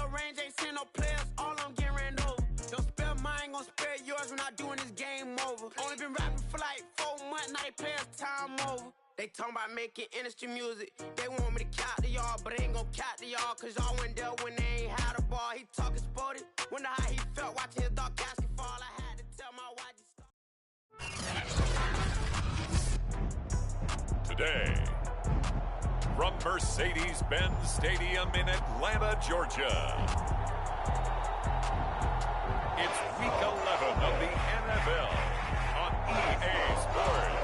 Short range ain't seen no players, all of them getting ran over. Don't spare mine, gon' spare yours when I doing this game over. Only been rapping for like 4 months, now they pay us time over. They talking about making industry music. They want me to count to y'all, but I ain't gon' count to y'all, cause y'all went there when they ain't had a ball. He talking sporty, wonder how he felt watching his dog casket fall. I had to tell my wife to stop. Today, from Mercedes-Benz Stadium in Atlanta, Georgia, it's Week 11 of the NFL on EA Sports.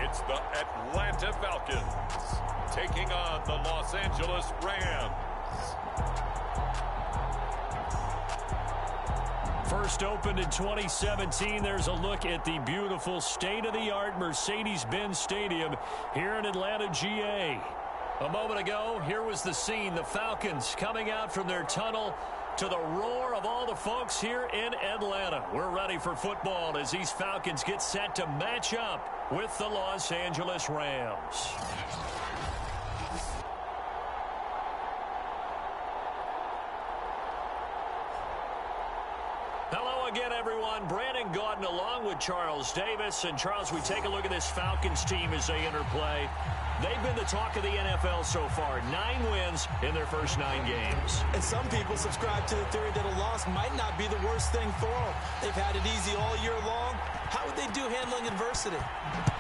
It's the Atlanta Falcons taking on the Los Angeles Rams. First opened in 2017, there's a look at the beautiful state-of-the-art Mercedes-Benz Stadium here in Atlanta, GA. A moment ago, here was the scene, the Falcons coming out from their tunnel to the roar of all the folks here in Atlanta. We're ready for football as these Falcons get set to match up with the Los Angeles Rams. Hello again, everyone. Brandon Gaudin along with Charles Davis. And, Charles, we take a look at this Falcons team as they interplay. They've been the talk of the NFL so far. 9 wins in their first 9 games. And some people subscribe to the theory that a loss might not be the worst thing for them. They've had it easy all year long. How would they do handling adversity?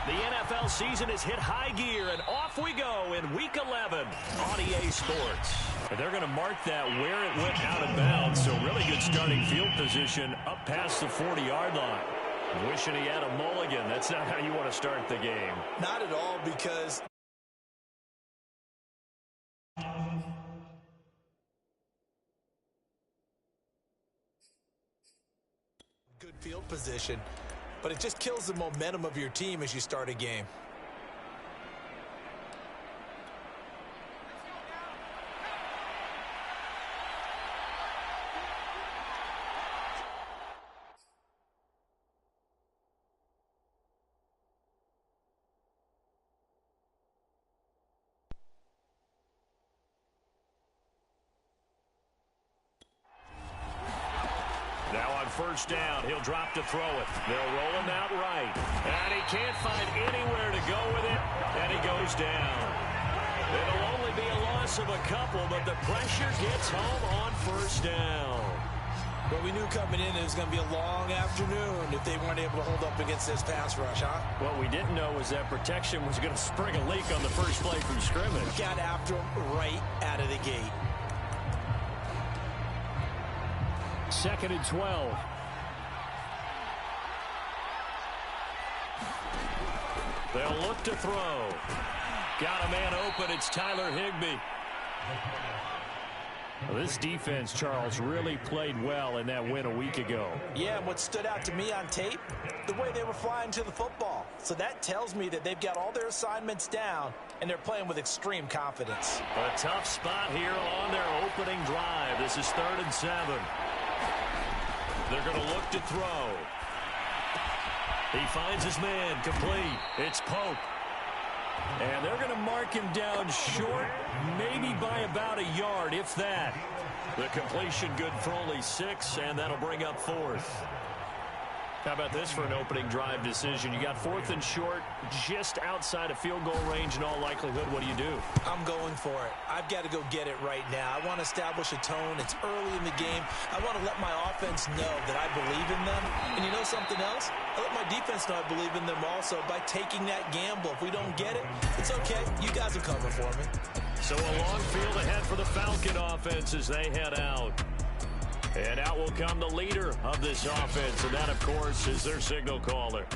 The NFL season has hit high gear, and off we go in Week 11 on EA Sports. And they're going to mark that where it went out of bounds, so really good starting field position up past the 40-yard line. Wishing he had a mulligan. That's not how you want to start the game. Not at all, because good field position, but it just kills the momentum of your team as you start a game. Now on first down, he'll drop to throw it. They'll roll him out right. And he can't find anywhere to go with it, and he goes down. It'll only be a loss of a couple, but the pressure gets home on first down. Well, we knew coming in it was going to be a long afternoon if they weren't able to hold up against this pass rush, huh? What we didn't know was that protection was going to spring a leak on the first play from scrimmage. Got after him right out of the gate. 2nd and 12. They'll look to throw. Got a man open. It's Tyler Higbee. Well, this defense, Charles, really played well in that win a week ago. Yeah, and what stood out to me on tape, the way they were flying to the football. So that tells me that they've got all their assignments down, and they're playing with extreme confidence. A tough spot here on their opening drive. This is 3rd and 7. They're going to look to throw. He finds his man complete. It's Pope. And they're going to mark him down short, maybe by about a yard, if that. The completion good for only 6, and that'll bring up 4th. How about this for an opening drive decision? You got 4th and short, just outside of field goal range in all likelihood. What do you do? I'm going for it. I've got to go get it right now. I want to establish a tone. It's early in the game. I want to let my offense know that I believe in them. And you know something else? I let my defense know I believe in them also by taking that gamble. If we don't get it, it's okay. You guys will cover for me. So a long field ahead for the Falcon offense as they head out. And out will come the leader of this offense, and that, of course, is their signal caller.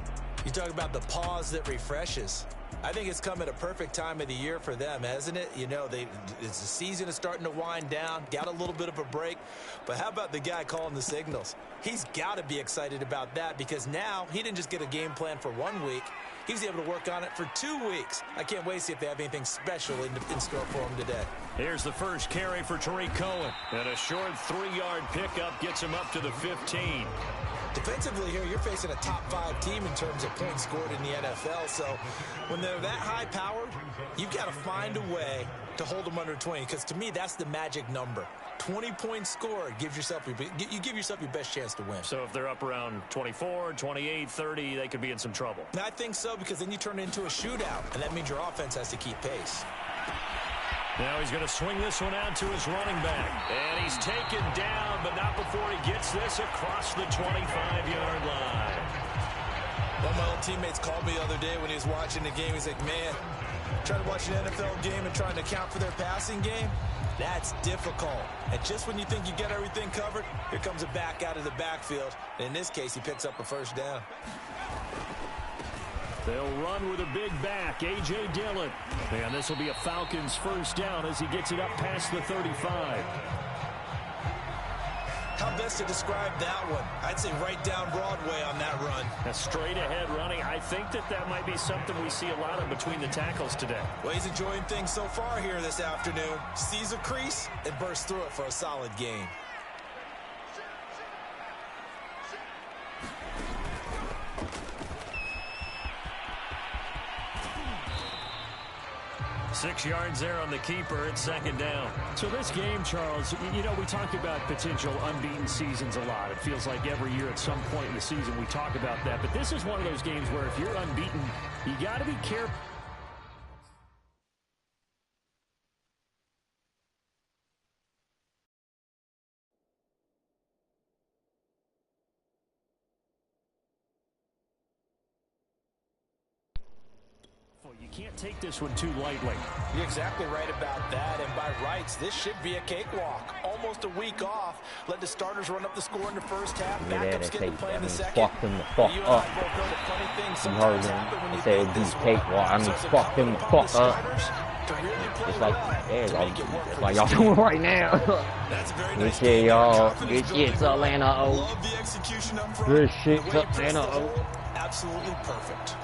You talk about the pause that refreshes. I think it's come at a perfect time of the year for them, hasn't it? You know, the season is starting to wind down, got a little bit of a break. But how about the guy calling the signals? He's got to be excited about that because now he didn't just get a game plan for 1 week. He was able to work on it for 2 weeks. I can't wait to see if they have anything special in store for him today. Here's the first carry for Tariq Cohen. And a short 3-yard pickup gets him up to the 15. Defensively here, you're facing a top 5 team in terms of points scored in the NFL. So when they're that high-powered, you've got to find a way to hold them under 20. Because to me, that's the magic number. 20 points scored, you give yourself your best chance to win. So if they're up around 24, 28, 30, they could be in some trouble. I think so, because then you turn it into a shootout, and that means your offense has to keep pace. Now he's going to swing this one out to his running back. And he's taken down, but not before he gets this across the 25-yard line. One of my old teammates called me the other day when he was watching the game. He's like, man, trying to watch an NFL game and trying to account for their passing game, that's difficult. And just when you think you get everything covered, here comes a back out of the backfield. And in this case, he picks up a first down. They'll run with a big back, A.J. Dillon. And this will be a Falcons first down as he gets it up past the 35. How best to describe that one? I'd say right down Broadway on that run. A straight-ahead running. I think that might be something we see a lot of between the tackles today. Well, he's enjoying things so far here this afternoon. Sees a crease and bursts through it for a solid gain. Six yards there on the keeper. It's second down. So this game, Charles, you know, we talk about potential unbeaten seasons a lot. It feels like every year at some point in the season we talk about that. But this is one of those games where if you're unbeaten, you got to be careful. You can't take this one too lightly. You're exactly right about that, and by rights, this should be a cakewalk. Almost a week off. Let the starters run up the score in the first half. Backups get to play in the second. Fuck them the fuck up. You heard him. They said it'd be cakewalk. I mean, fuck them the fuck up. It's like, there you go. That's like y'all doing right now. This shit, y'all. Good shit to Atlanta, oh. Good shit to Atlanta, oh. Absolutely perfect.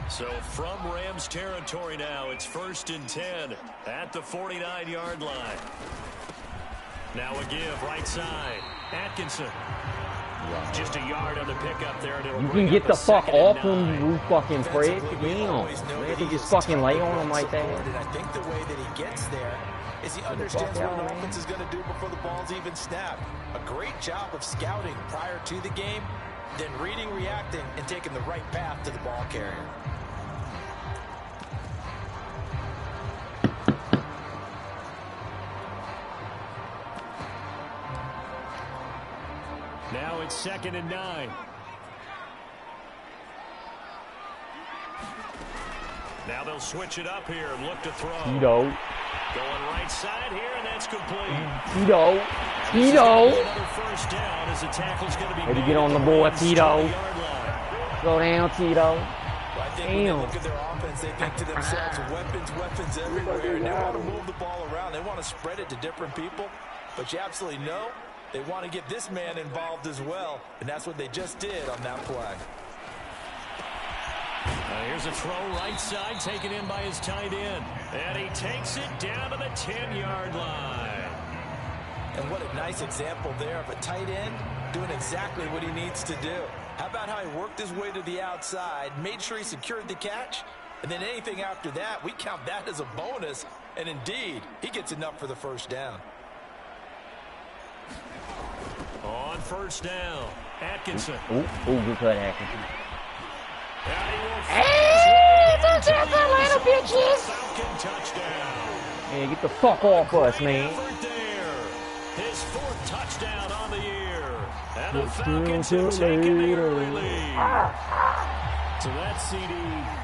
So from Rams territory now, it's 1st and 10 at the 49-yard line. Now a give right side. Atkinson. Just a yard on the pickup there. You can get the fuck off him, you fucking prick. Damn. You can just fucking lay on him like that. And I think the way that he gets there is he understands what the offense is going to do before the ball's even snapped. A great job of scouting prior to the game, then reading, reacting, and taking the right path to the ball carrier. Now it's 2nd and 9. Now they'll switch it up here and look to throw. Tito. Going right side here, and that's complete. Tito. Tito. Another first down as the tackle's going to be Way to get on the board, Tito. Go down, Tito. Well, I think when they look at their offense, they think to themselves, weapons everywhere. And they want to move the ball around. They want to spread it to different people. But you absolutely know they want to get this man involved as well. And that's what they just did on that play. Here's a throw right side, taken in by his tight end. And he takes it down to the 10-yard line. And what a nice example there of a tight end doing exactly what he needs to do. How about how he worked his way to the outside, made sure he secured the catch, and then anything after that, we count that as a bonus. And indeed, he gets enough for the first down. On first down, Atkinson. Ooh, good cut, Atkinson. Hey, it's a Atlanta, bitches! Falcon touchdown. Hey, get the fuck off us, man. His 4th touchdown on the year. And the Falcons have taken the early lead. So that CD,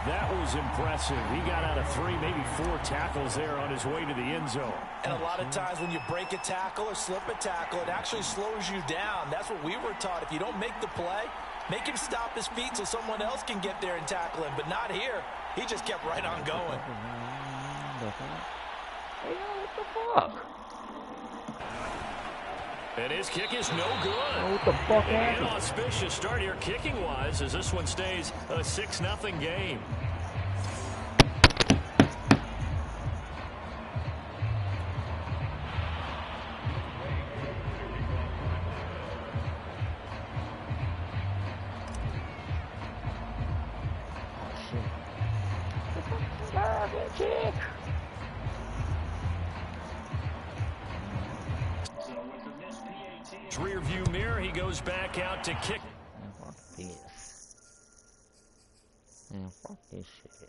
that was impressive. He got out of 3, maybe 4 tackles there on his way to the end zone. And a lot of times when you break a tackle or slip a tackle, it actually slows you down. That's what we were taught. If you don't make the play, make him stop his feet so someone else can get there and tackle him. But not here. He just kept right on going. Hey, what the fuck? And his kick is no good. What the fuck happened? An inauspicious start here kicking-wise as this one stays a 6-0 game. Kick. Rear view mirror, he goes back out to kick. Man, fuck this. Man, fuck this shit.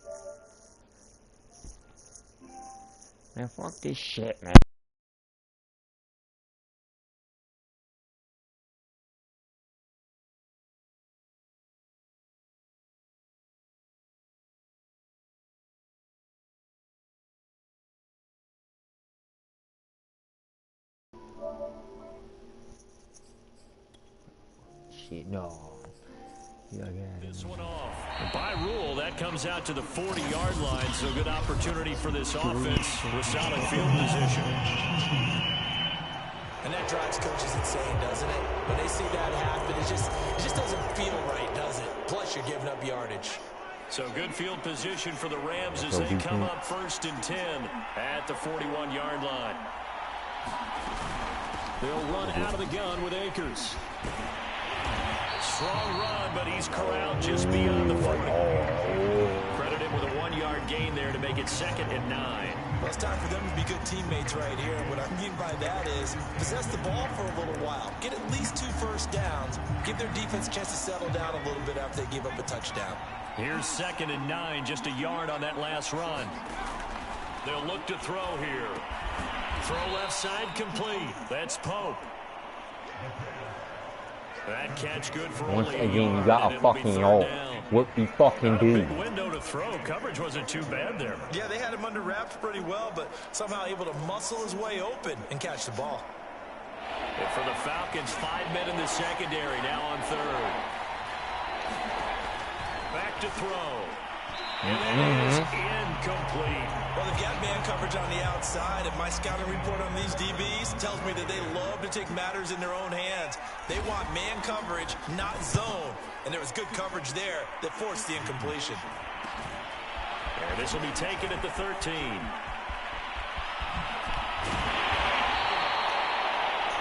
Man, fuck this shit, man. Shit, no. This one off. By rule, that comes out to the 40-yard line, so good opportunity for this offense with solid field position. And that drives coaches insane, doesn't it? When they see that happen, it just doesn't feel right, does it? Plus, you're giving up yardage. So good field position for the Rams as they come up 1st and 10 at the 41-yard line. They'll run out of the gun with Akers. Strong run, but he's corralled just beyond the 40. Credit him with a 1-yard gain there to make it 2nd and 9. Well, it's time for them to be good teammates right here. And what I mean by that is possess the ball for a little while. Get at least 2 first downs. Give their defense a chance to settle down a little bit after they give up a touchdown. Here's 2nd and 9, just a yard on that last run. They'll look to throw here. Throw left side complete. That's Pope. That catch good for once only again, you gotta fucking know what you fucking do. Big window to throw. Coverage wasn't too bad there. Yeah, they had him under wraps pretty well, but somehow able to muscle his way open and catch the ball. And for the Falcons, 5 men in the secondary, now on 3rd. Back to throw. And it is incomplete. Well, they've got man coverage on the outside, and my scouting report on these DBs tells me that they love to take matters in their own hands. They want man coverage, not zone. And there was good coverage there that forced the incompletion. And this will be taken at the 13.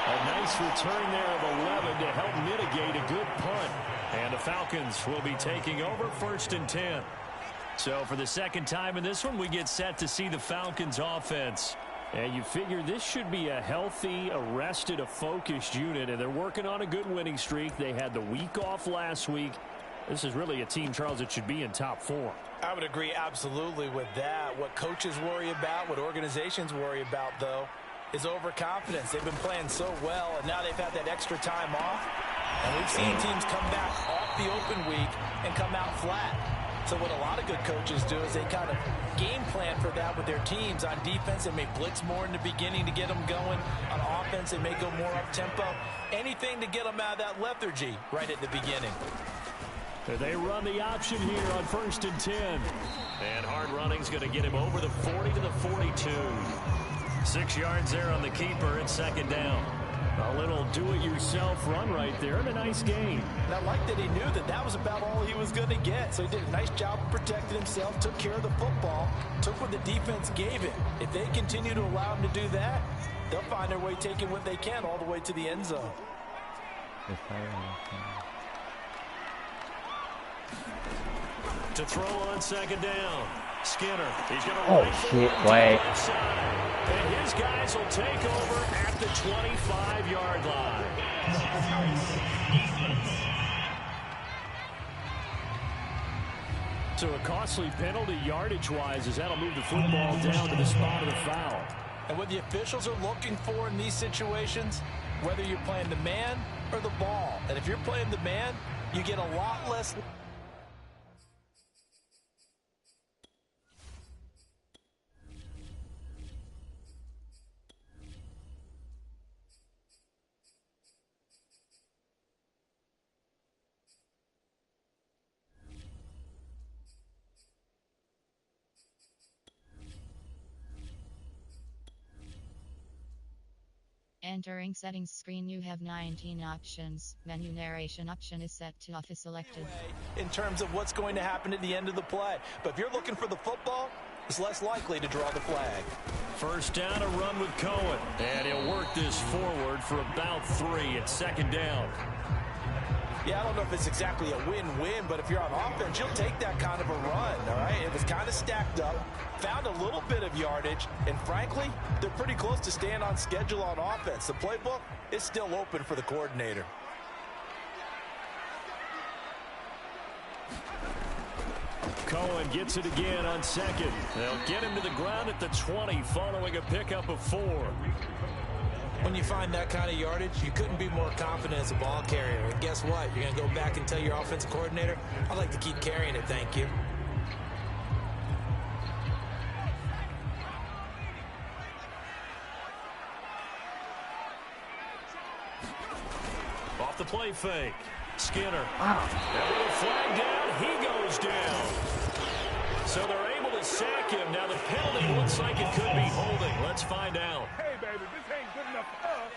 A nice return there of 11 to help mitigate a good punt. And the Falcons will be taking over 1st and 10. So for the 2nd time in this one, we get set to see the Falcons offense. And you figure this should be a healthy, a rested, a focused unit, and they're working on a good winning streak. They had the week off last week. This is really a team, Charles, that should be in top 4. I would agree absolutely with that. What coaches worry about, what organizations worry about, though, is overconfidence. They've been playing so well, and now they've had that extra time off. And we've seen teams come back off the open week and come out flat. So what a lot of good coaches do is they kind of game plan for that with their teams. On defense, they may blitz more in the beginning to get them going. On offense, they may go more up-tempo. Anything to get them out of that lethargy right at the beginning. They run the option here on 1st and 10. And hard running's going to get him over the 40 to the 42. 6 yards there on the keeper. It's 2nd down. A little do-it-yourself run right there and a nice gain. And I like that he knew that that was about all he was going to get. So he did a nice job of protecting himself, took care of the football, took what the defense gave him. If they continue to allow him to do that, they'll find their way taking what they can all the way to the end zone. To throw on 2nd down. Skinner. He's going to shit, wait. And his guys will take over at the 25-yard line. So a costly penalty yardage-wise as that'll move the football down to the spot of the foul. And what the officials are looking for in these situations, whether you're playing the man or the ball. And if you're playing the man, you get a lot less Entering settings screen, you have 19 options. Menu narration option is set to off is selected. In terms of what's going to happen at the end of the play. But if you're looking for the football, it's less likely to draw the flag. First down, a run with Cohen. And he'll work this forward for about 3. It's second down. Yeah, I don't know if it's exactly a win-win, but if you're on offense, you'll take that kind of a run, all right? It was kind of stacked up, found a little bit of yardage, and frankly, they're pretty close to staying on schedule on offense. The playbook is still open for the coordinator. Cohen gets it again on second. They'll get him to the ground at the 20 following a pickup of 4. When you find that kind of yardage, you couldn't be more confident as a ball carrier. And guess what? You're going to go back and tell your offensive coordinator, I'd like to keep carrying it, thank you. Off the play fake. Skinner. And with a flag down, he goes down. So they're able to sack him. Now the penalty looks like it could be holding. Let's find out. Hey, baby, this ain't good enough for us.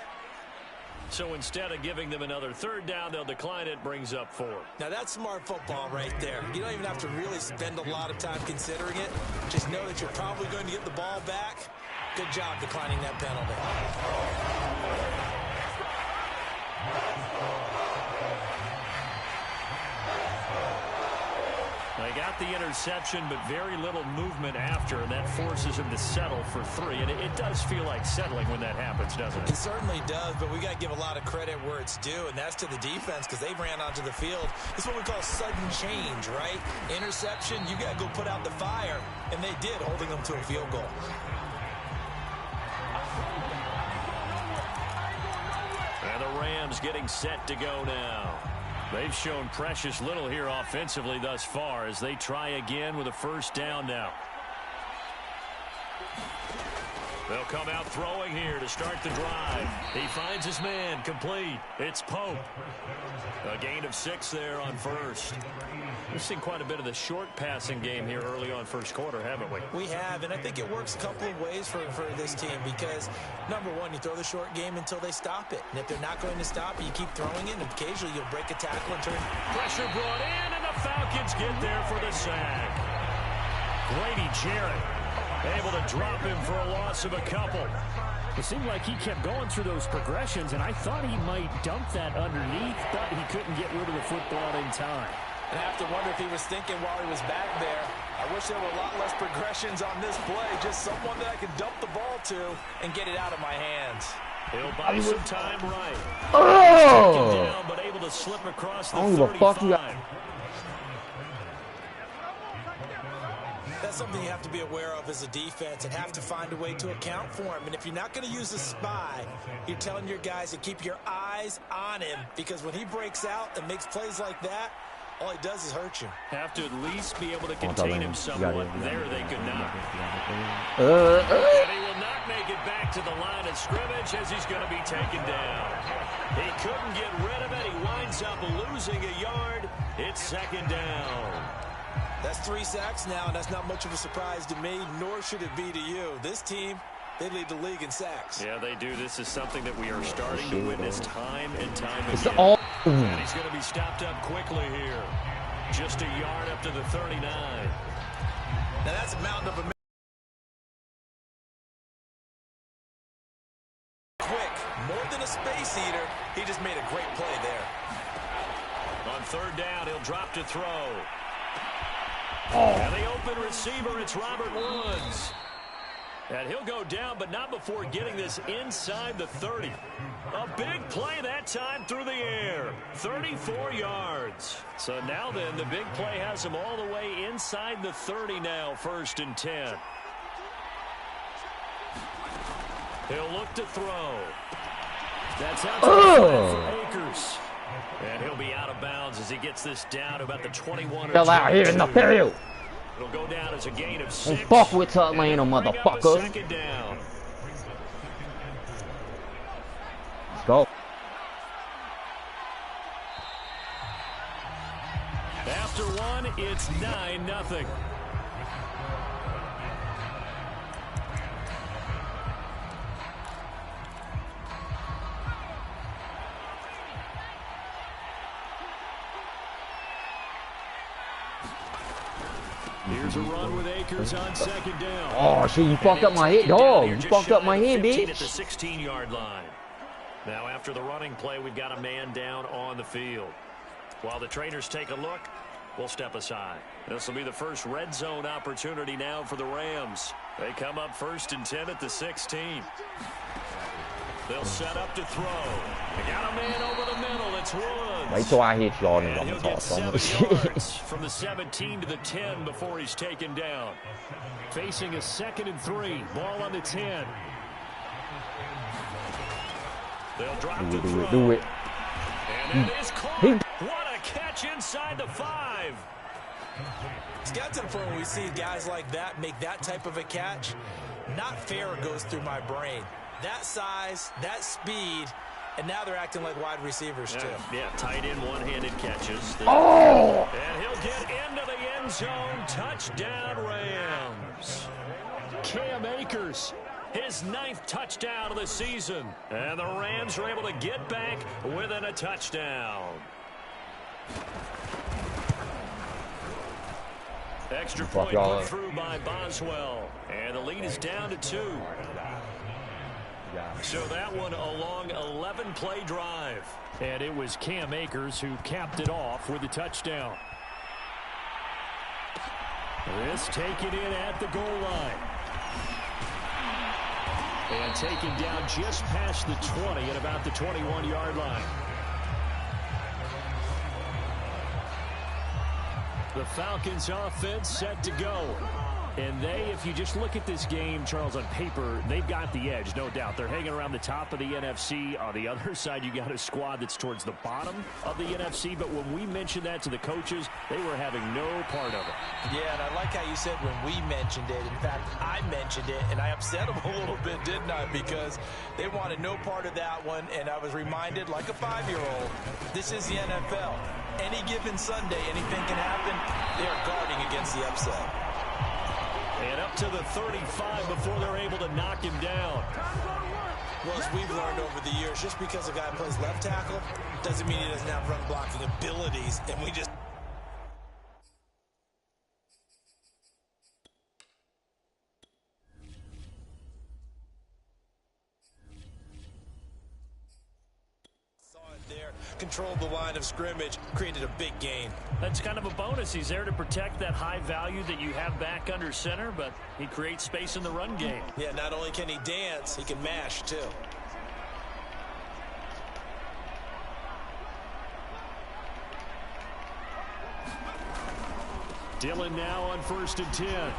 So instead of giving them another third down, they'll decline it, brings up 4. Now that's smart football right there. You don't even have to really spend a lot of time considering it. Just know that you're probably going to get the ball back. Good job declining that penalty. They got the interception, but very little movement after, and that forces him to settle for 3. And it does feel like settling when that happens, doesn't it? It certainly does, but we got to give a lot of credit where it's due, and that's to the defense because they ran onto the field. It's what we call sudden change, right? Interception, you got to go put out the fire, and they did, holding them to a field goal. And the Rams getting set to go now. They've shown precious little here offensively thus far as they try again with a first down now. They'll come out throwing here to start the drive. He finds his man, complete. It's Pope. A gain of 6 there on first. We've seen quite a bit of the short passing game here early on first quarter, haven't we? We have, and I think it works a couple of ways for this team because, number one, you throw the short game until they stop it. And if they're not going to stop it, you keep throwing it, and occasionally you'll break a tackle and turn. Pressure brought in, and the Falcons get there for the sack. Grady Jarrett able to drop him for a loss of a couple. It seemed like he kept going through those progressions, and I thought he might dump that underneath, but he couldn't get rid of the football in time. And I have to wonder if he was thinking while he was back there, I wish there were a lot less progressions on this play, just someone that I could dump the ball to and get it out of my hands. He'll buy some time right. Oh! Down, but able to slip across the I don't give a 35. fuck you got. That's something you have to be aware of as a defense and have to find a way to account for him. And if you're not going to use a spy, you're telling your guys to keep your eyes on him because when he breaks out and makes plays like that, all he does is hurt you. Have to at least be able to contain him somewhat. There they could not. Uh. And he will not make it back to the line of scrimmage as he's going to be taken down. He couldn't get rid of it. He winds up losing a yard. It's second down. That's 3 sacks now, and that's not much of a surprise to me, nor should it be to you. This team, they lead the league in sacks. Yeah, they do. This is something that we are starting to witness time and time It's again. all. And he's going to be stopped up quickly here. Just a yard up to the 39. Now that's a mountain of a quick, more than a space eater. He just made a great play there. On third down, he'll drop to throw. Oh. And the open receiver, it's Robert Woods. And he'll go down, but not before getting this inside the 30. A big play that time through the air. 34 yards. So now then, the big play has him all the way inside the 30 now, 1st and 10. He'll look to throw. That's out to for Akers. And he'll be out of bounds as he gets this down to about the 21 or Fell out here in the field. It'll go down as a gain of 6. Don't fuck with Tuclanta, motherfucker. Second down. Let's go. After one, it's 9-0. Here's a run with Akers on second down. Oh, shit, you fucked up my head, dog. You fucked up my head, bitch. At the 16-yard line. Now, after the running play, we've got a man down on the field. While the trainers take a look, we'll step aside. This will be the first red zone opportunity now for the Rams. They come up 1st and 10 at the 16. They'll set up to throw. They got a man over the middle. It's Woods. Wait till I hit y'all and And I'm he'll gonna get talk 7 yards from the 17 to the 10 before he's taken down. Facing a 2nd and 3. Ball on the 10. They'll drop Do to it, do throw. it, do it. And it is caught. What a catch inside the 5. It's got to the point where we see guys like that make that type of a catch. Not fair goes through my brain. That size, that speed, and now they're acting like wide receivers too. Yeah, tight end one-handed catches. Oh! And he'll get into the end zone. Touchdown, Rams. Cam Akers. His 9th touchdown of the season. And the Rams are able to get back within a touchdown. Extra point put through by Boswell. And the lead is down to 2. So that one a long 11-play drive. And it was Cam Akers who capped it off with a touchdown. This taken in at the goal line. And taken down just past the 20 at about the 21-yard line. The Falcons offense set to go. And they, if you just look at this game, Charles, on paper, they've got the edge, no doubt. They're hanging around the top of the NFC. On the other side, you got a squad that's towards the bottom of the NFC. But when we mentioned that to the coaches, they were having no part of it. Yeah, and I like how you said when we mentioned it. In fact, I mentioned it, and I upset them a little bit, didn't I? Because they wanted no part of that one, and I was reminded, like a 5-year-old, this is the NFL. Any given Sunday, anything can happen. They are guarding against the upset. And up to the 35 before they're able to knock him down. Well, as we've learned over the years, just because a guy plays left tackle doesn't mean he doesn't have run blocking abilities, and we just... controlled the line of scrimmage, created a big gain. That's kind of a bonus. He's there to protect that high value that you have back under center, but he creates space in the run game. Yeah, not only can he dance, he can mash too. Dillon now on 1st and 10. And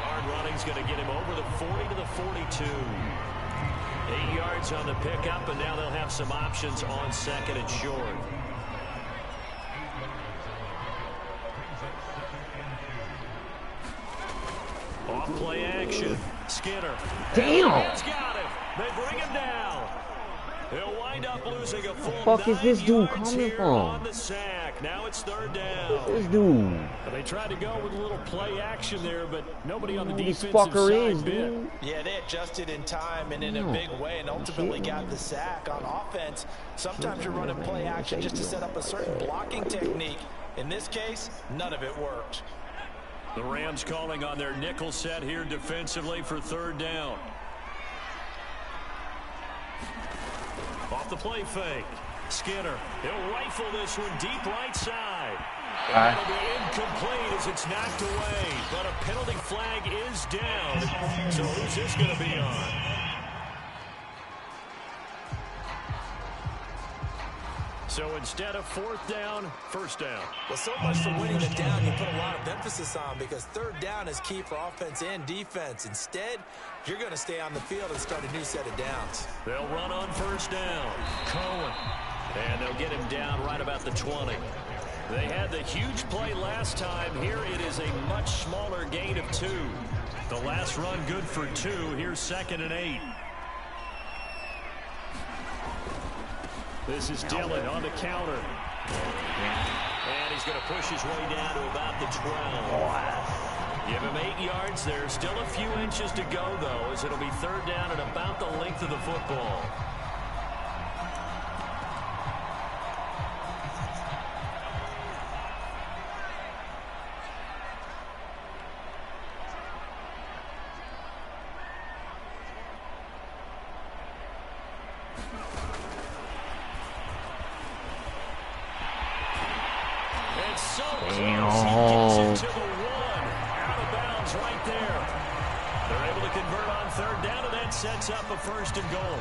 hard running's going to get him over the 40 to the 42. 8 yards on the pickup, and now they'll have some options on 2nd and short. Off play action. Skinner. Damn! He's got him. They bring him down. He'll wind up losing a full fuck is this dude coming from? On the sack. Now it's 3rd down. This dude. They tried to go with a little play action there, but nobody on the This defensive fucker side is, bit. dude. Yeah, they adjusted in time and in a big way and ultimately got the sack. On offense, sometimes you're running play action just to set up a certain blocking technique. In this case, none of it worked. The Rams calling on their nickel set here defensively for 3rd down. Off the play fake. Skinner. He'll rifle this one deep right side. And it'll be incomplete as it's knocked away. But a penalty flag is down. So who's this going to be on? So instead of 4th down, 1st down. Well, so much for winning the down you put a lot of emphasis on, because 3rd down is key for offense and defense. Instead, you're going to stay on the field and start a new set of downs. They'll run on 1st down. Cohen. And they'll get him down right about the 20. They had the huge play last time. Here it is a much smaller gain of 2. The last run good for 2. Here's 2nd and 8. This is Dillon on the counter. And he's going to push his way down to about the 12. Give him 8 yards. There's still a few inches to go, though, as it'll be 3rd down at about the length of the football. He gets it to the 1. Out of bounds right there. They're able to convert on third down, and that sets up a 1st and goal.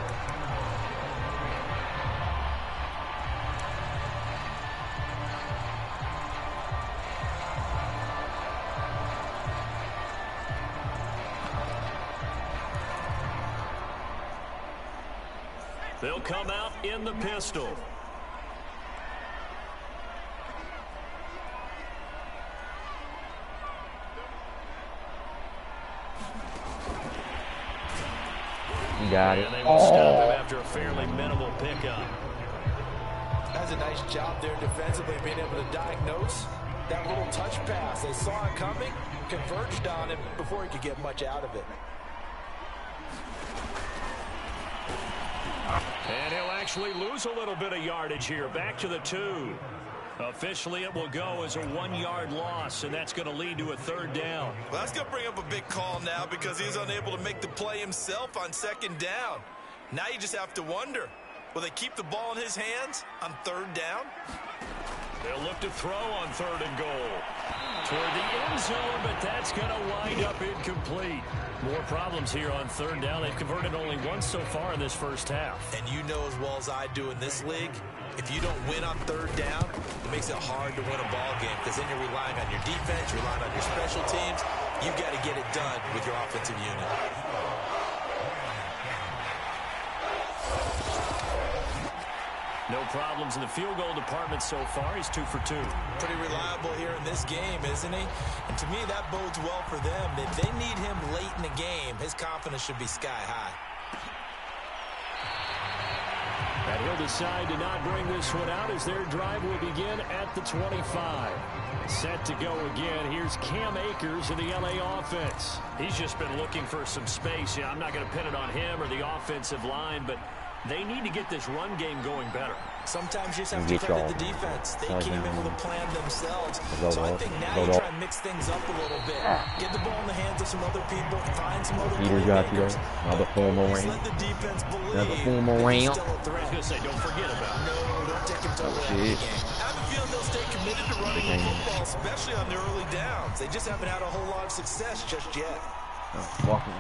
They'll come out in the pistol. You got it. And they will stop him after a fairly minimal pickup. That's a nice job there defensively, being able to diagnose that little touch pass. They saw it coming, converged on him before he could get much out of it. And he'll actually lose a little bit of yardage here. Back to the 2. Officially, it will go as a 1-yard loss, and that's going to lead to a 3rd down. Well, that's going to bring up a big call now because he's unable to make the play himself on 2nd down. Now you just have to wonder, will they keep the ball in his hands on 3rd down? They'll look to throw on 3rd and goal. Toward the end zone, but that's going to wind up incomplete. More problems here on 3rd down. They've converted only once so far in this first half. And you know as well as I do in this league, if you don't win on 3rd down, it makes it hard to win a ball game because then you're relying on your defense, you're relying on your special teams. You've got to get it done with your offensive unit. No problems in the field goal department so far. He's 2 for 2. Pretty reliable here in this game, isn't he? And to me, that bodes well for them. If they need him late in the game, his confidence should be sky high. And he'll decide to not bring this one out as their drive will begin at the 25. Set to go again. Here's Cam Akers of the LA offense. He's just been looking for some space. Yeah, I'm not going to pin it on him or the offensive line, but they need to get this run game going better. Sometimes you just have to credit the defense. They came in with a plan themselves. So I think now you try and mix things up a little bit. Get the ball in the hands of some other people. Find some other playmakers. Another formal Just ring. let the defense believe Another formal that ring. he's still a threat. I was going to say, don't forget about it. No, don't take him totally out of the game. I have a feeling they'll stay committed to running the football, especially on the early downs. They just haven't had a whole lot of success just yet. Walking.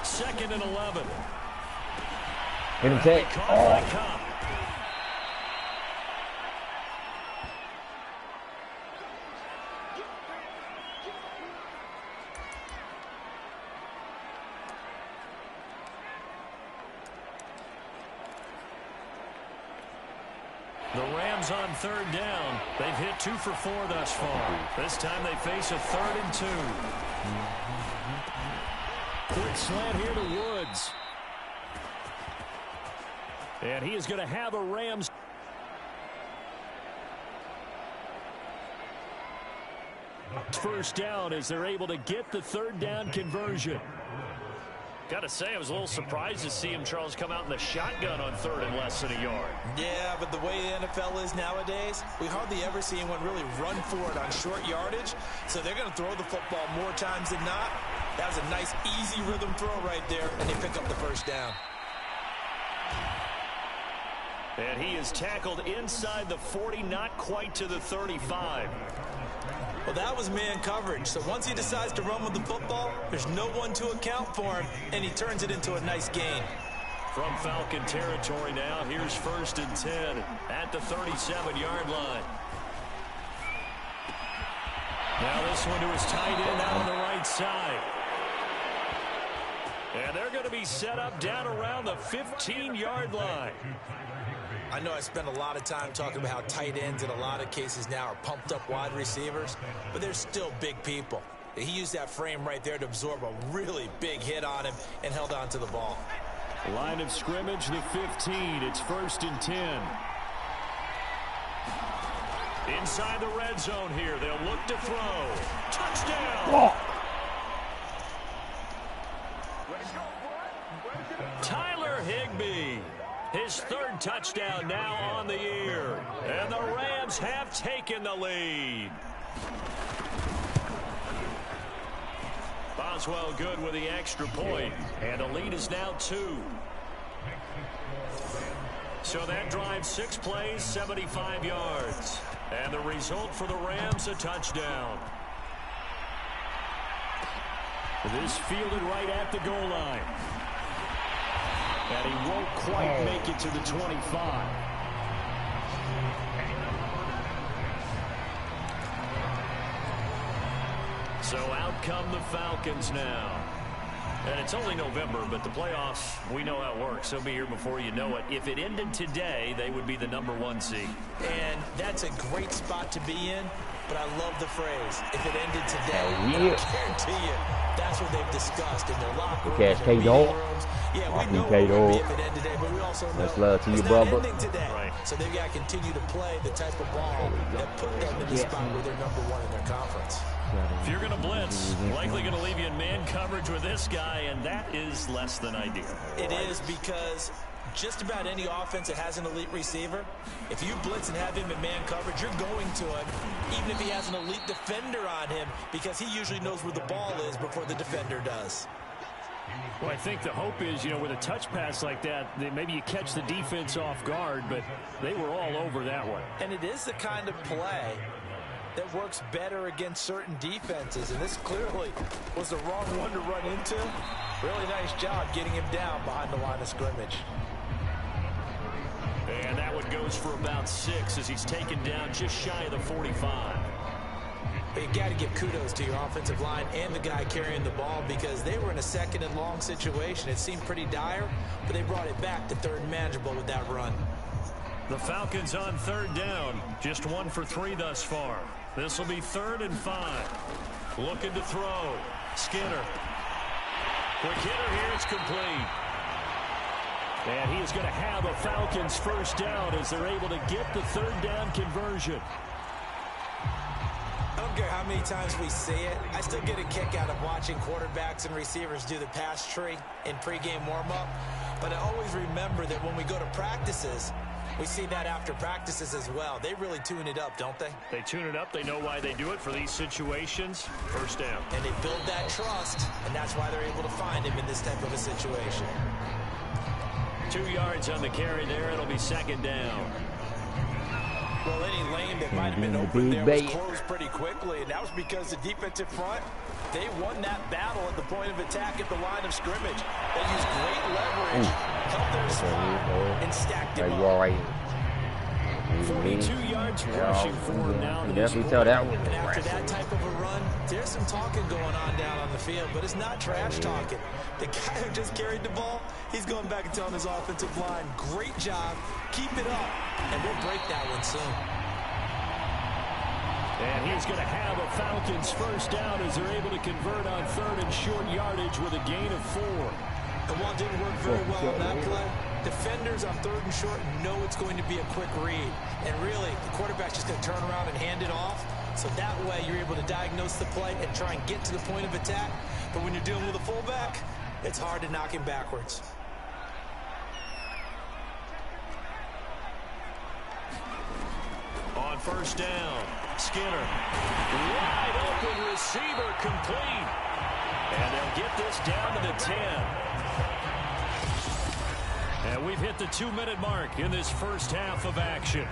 2nd and 11. Hit him take. The Rams on 3rd down. They've hit 2 for 4 thus far. This time they face a 3rd and 2. Quick slant here to Woods. And he is going to have a Rams. First down as they're able to get the 3rd down conversion. Got to say, I was a little surprised to see him, Charles, come out in the shotgun on 3rd and less than a yard. Yeah, but the way the NFL is nowadays, we hardly ever see anyone really run for it on short yardage. So they're going to throw the football more times than not. That was a nice, easy rhythm throw right there, and they pick up the 1st down. And he is tackled inside the 40, not quite to the 35. Well, that was man coverage. So once he decides to run with the football, there's no one to account for him, and he turns it into a nice gain. From Falcon territory now, here's 1st and 10 at the 37-yard line. Now this one to his tight end out on the right side. And they're going to be set up down around the 15-yard line. I know I spend a lot of time talking about how tight ends in a lot of cases now are pumped up wide receivers, but they're still big people. He used that frame right there to absorb a really big hit on him and held on to the ball. Line of scrimmage, the 15. It's 1st and 10. Inside the red zone here. They'll look to throw. Touchdown! Oh. Tyler Higbee. His 3rd touchdown now on the year. And the Rams have taken the lead. Boswell good with the extra point. And the lead is now 2. So that drive, 6 plays, 75 yards. And the result for the Rams, a touchdown. This fielded right at the goal line. And he won't quite make it to the 25. So out come the Falcons now. And it's only November, but the playoffs, we know how it works. They'll be here before you know it. If it ended today, they would be the #1 seed. And that's a great spot to be in, but I love the phrase, if it ended today, I guarantee you, that's what they've discussed in their locker rooms, their meeting rooms. Yeah, we know it would be if it ended today, but we also know it's not ending today. Right. So they've got to continue to play the type of ball that put them in the spot where they're #1 in their conference. If you're going to blitz, likely going to leave you in man coverage with this guy, and that is less than ideal. It is, because just about any offense that has an elite receiver, if you blitz and have him in man coverage, you're going to him, even if he has an elite defender on him, because he usually knows where the ball is before the defender does. Well, I think the hope is, with a touch pass like that, maybe you catch the defense off guard, but they were all over that one. And it is the kind of play that works better against certain defenses, and this clearly was the wrong one to run into. Really nice job getting him down behind the line of scrimmage. And that one goes for about 6 as he's taken down just shy of the 45. But you got to give kudos to your offensive line and the guy carrying the ball, because they were in a 2nd and long situation. It seemed pretty dire, but they brought it back to 3rd and manageable with that run. The Falcons on 3rd down, just 1 for 3 thus far. This will be 3rd and 5. Looking to throw. Skinner. Quick hitter here. It's complete. And he is going to have a Falcons first down as they're able to get the 3rd down conversion. I don't care how many times we see it. I still get a kick out of watching quarterbacks and receivers do the pass tree in pregame warm-up. But I always remember that when we go to practices, we see that after practices as well. They really tune it up, don't they? They tune it up. They know why they do it for these situations. First down. And they build that trust, and that's why they're able to find him in this type of a situation. 2 yards on the carry there. It'll be 2nd down. Well, any lane that might have been open there was closed pretty quickly, and that was because the defensive front, they won that battle at the point of attack at the line of scrimmage. They used great leverage, held their spot, and stacked him up. 42 yards rushing for him now. Definitely tell that one. And after that type of a run, there's some talking going on down on the field, but it's not trash talking. The guy who just carried the ball, he's going back and telling his offensive line, great job, keep it up, and we'll break that one soon. And he's going to have a Falcons first down as they're able to convert on 3rd and short yardage with a gain of 4. And while it didn't work very well on that play, defenders on 3rd and short know it's going to be a quick read. And really, the quarterback's just going to turn around and hand it off. So that way, you're able to diagnose the play and try and get to the point of attack. But when you're dealing with a fullback, it's hard to knock him backwards. On first down, Skinner. Wide open receiver, complete. And they'll get this down to the 10. And we've hit the 2-minute mark in this first half of action.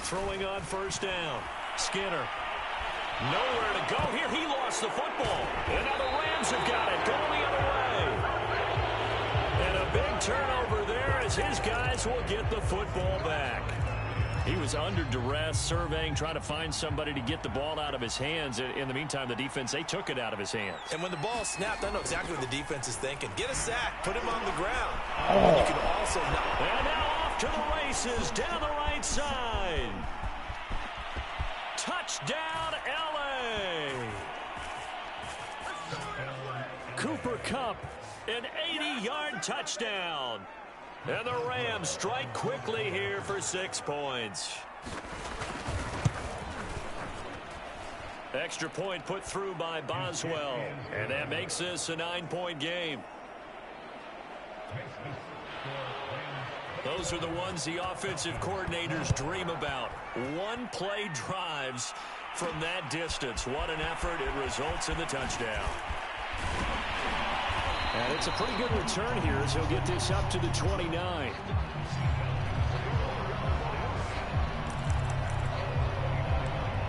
Throwing on first down. Skinner. Nowhere to go here. He lost the football. And now the Rams have got it. Going the other way. And a big turnover there as his guys will get the football back. He was under duress, surveying, trying to find somebody to get the ball out of his hands. In the meantime, the defense, they took it out of his hands. And when the ball snapped, I know exactly what the defense is thinking. Get a sack. Put him on the ground. And you can also knock. And now off to the races down the right side. Touchdown, L.A. Cooper Kupp, an 80-yard touchdown. And the Rams strike quickly here for 6 points. Extra point put through by Boswell. And that makes this a 9-point game. Those are the ones the offensive coordinators dream about. One-play drives from that distance. What an effort. It results in the touchdown. And it's a pretty good return here as he'll get this up to the 29.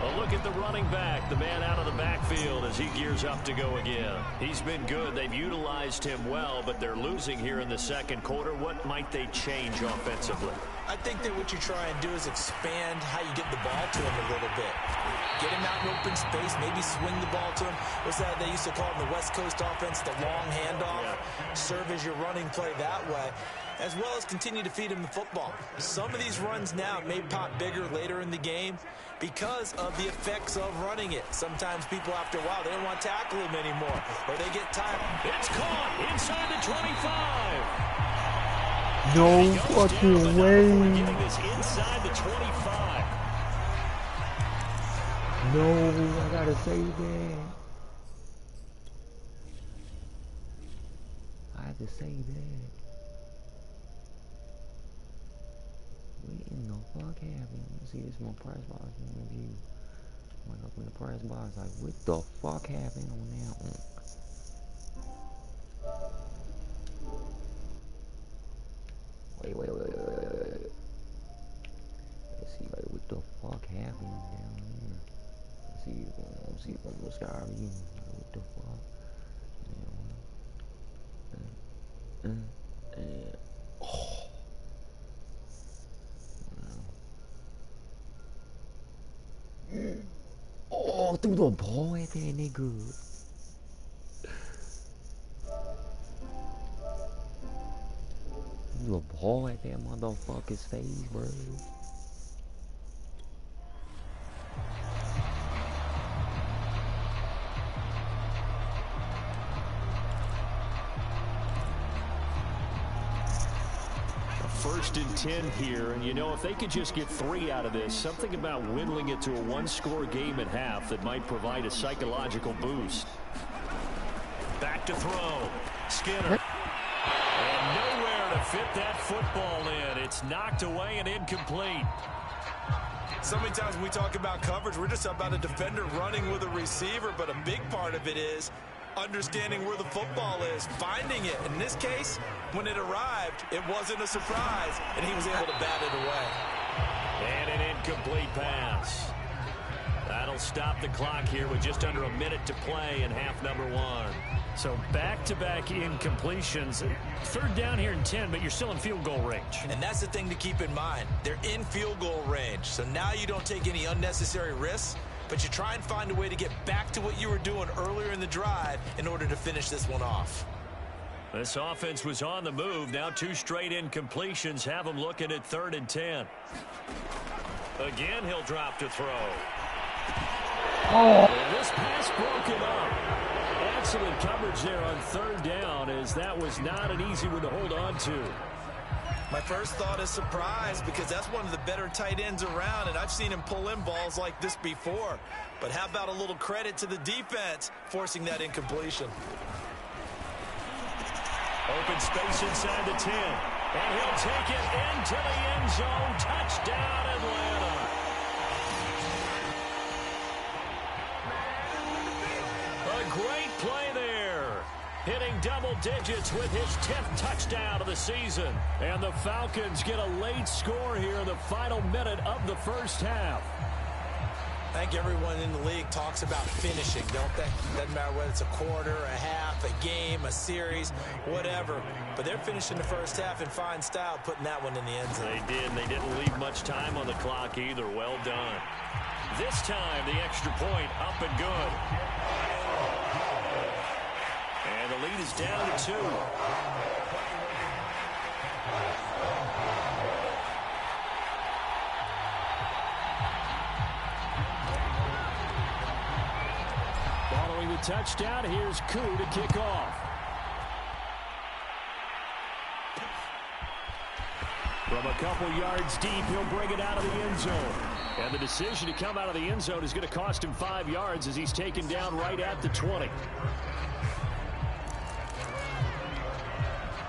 A look at the running back, the man out of the backfield as he gears up to go again. He's been good. They've utilized him well, but they're losing here in the second quarter. What might they change offensively? I think that what you try and do is expand how you get the ball to him a little bit. Get him out in open space, maybe swing the ball to him. What's that they used to call in the West Coast offense, the long handoff? Yeah. Serve as your running play that way, as well as continue to feed him the football. Some of these runs now may pop bigger later in the game because of the effects of running it. Sometimes people, after a while, they don't want to tackle him anymore, or they get tired. It's caught inside the 25. No fucking way. Getting this inside the 25. No, I gotta save that. I have to save that. What in the fuck happened? You see, this is my price box review. Went up in the price box, like, what the fuck happened on that one? Wait. Let's see, like, what the fuck happened down here? Let's see one more sky review. Like, what the fuck? Oh. Oh, threw the ball at that nigga. Threw the ball at that motherfucker's face, bro. First and 10 here, and you know, if they could just get 3 out of this, something about whittling it to a one-score game at half that might provide a psychological boost. Back to throw. Skinner. And nowhere to fit that football in. It's knocked away and incomplete. So many times when we talk about coverage, we're just about a defender running with a receiver, but a big part of it is understanding where the football is, finding it. In this case, when it arrived, it wasn't a surprise, and he was able to bat it away. And an incomplete pass. That'll stop the clock here with just under a minute to play in half number 1. So back-to-back incompletions. Third down here in 10, but you're still in field goal range. And that's the thing to keep in mind. They're in field goal range, so now you don't take any unnecessary risks, but you try and find a way to get back to what you were doing earlier in the drive in order to finish this one off. This offense was on the move. Now 2 straight incompletions have them looking at 3rd and 10. Again, he'll drop to throw. Oh. And this pass broken up. Excellent coverage there on 3rd down, as that was not an easy one to hold on to. My first thought is surprise, because that's one of the better tight ends around, and I've seen him pull in balls like this before. But how about a little credit to the defense forcing that incompletion? Open space inside the 10. And he'll take it into the end zone. Touchdown, Atlanta. A great play there. Hitting double digits with his 10th touchdown of the season. And the Falcons get a late score here in the final minute of the first half. I think everyone in the league talks about finishing, don't they? Doesn't matter whether it's a quarter, a half, a game, a series, whatever. But they're finishing the first half in fine style, putting that one in the end zone. They did, and they didn't leave much time on the clock either. Well done. This time, the extra point up and good. And the lead is down to 2. Following the touchdown, here's Koo to kick off. From a couple yards deep, he'll bring it out of the end zone. And the decision to come out of the end zone is going to cost him 5 yards as he's taken down right at the 20.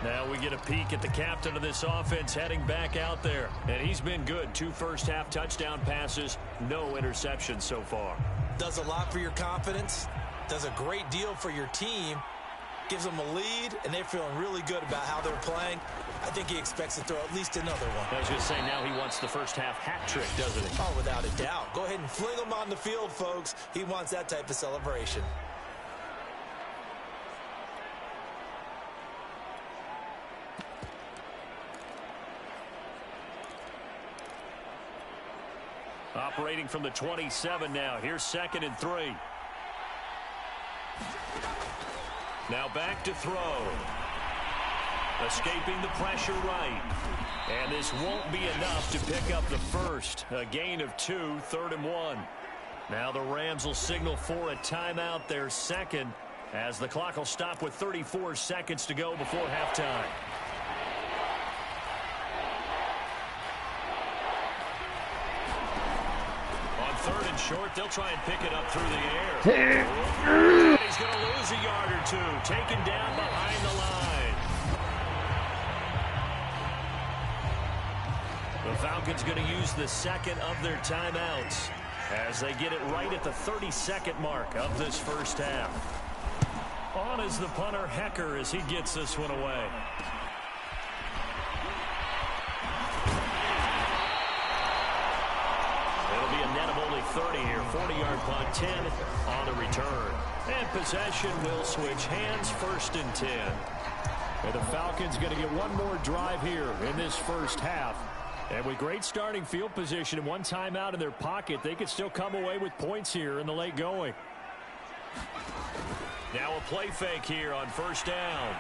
Now we get a peek at the captain of this offense heading back out there. And he's been good. 2 first-half touchdown passes, no interceptions so far. Does a lot for your confidence. Does a great deal for your team. Gives them a lead, and they're feeling really good about how they're playing. I think he expects to throw at least another one. I was going to say, now he wants the first-half hat trick, doesn't he? Oh, without a doubt. Go ahead and fling him on the field, folks. He wants that type of celebration. Operating from the 27 now. Here's 2nd and 3. Now back to throw. Escaping the pressure right. And this won't be enough to pick up the first. A gain of 2, 3rd and 1. Now the Rams will signal for a timeout, their second, as the clock will stop with 34 seconds to go before halftime. On 3rd and short, they'll try and pick it up through the air. He's going to lose a yard or 2. Taken down behind the line. The Falcons going to use the second of their timeouts as they get it right at the 32nd mark of this first half. On is the punter, Hecker, as he gets this one away. It'll be a net of only 30 here. 40-yard punt, 10 on the return. And possession will switch hands, 1st and 10. And the Falcons going to get one more drive here in this first half. And with great starting field position and one timeout in their pocket, they could still come away with points here in the late going. Now a play fake here on 1st down.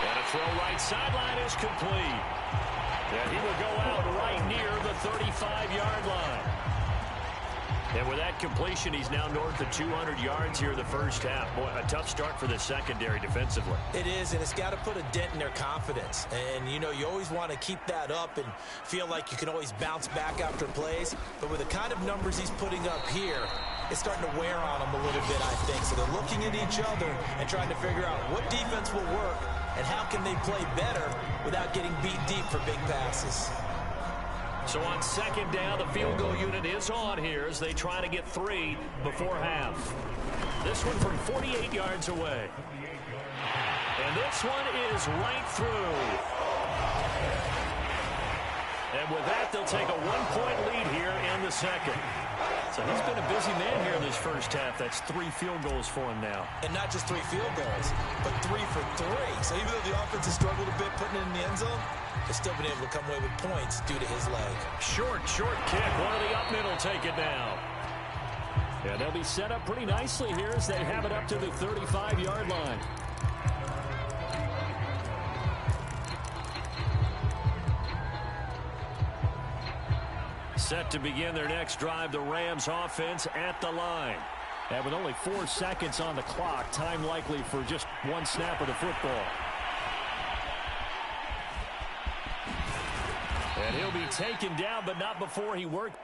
And a throw right sideline is complete. And he will go out right near the 35-yard line. And with that completion, he's now north of 200 yards here in the first half. Boy, a tough start for the secondary defensively. It is, and it's got to put a dent in their confidence. And, you know, you always want to keep that up and feel like you can always bounce back after plays. But with the kind of numbers he's putting up here, it's starting to wear on them a little bit, I think. So they're looking at each other and trying to figure out what defense will work and how can they play better without getting beat deep for big passes. So on 2nd down, the field goal unit is on here as they try to get 3 before half. This one from 48 yards away. And this one is right through. And with that, they'll take a 1-point lead here in the second. So he's been a busy man here in this first half. That's 3 field goals for him now. And not just 3 field goals, but 3 for 3. So even though the offense has struggled a bit putting it in the end zone, they've still been able to come away with points due to his leg. Short kick. One of the up middle take it down. And they'll be set up pretty nicely here as they have it up to the 35-yard line. Set to begin their next drive, the Rams offense at the line. And with only 4 seconds on the clock, time likely for just one snap of the football. And he'll be taken down, but not before he worked.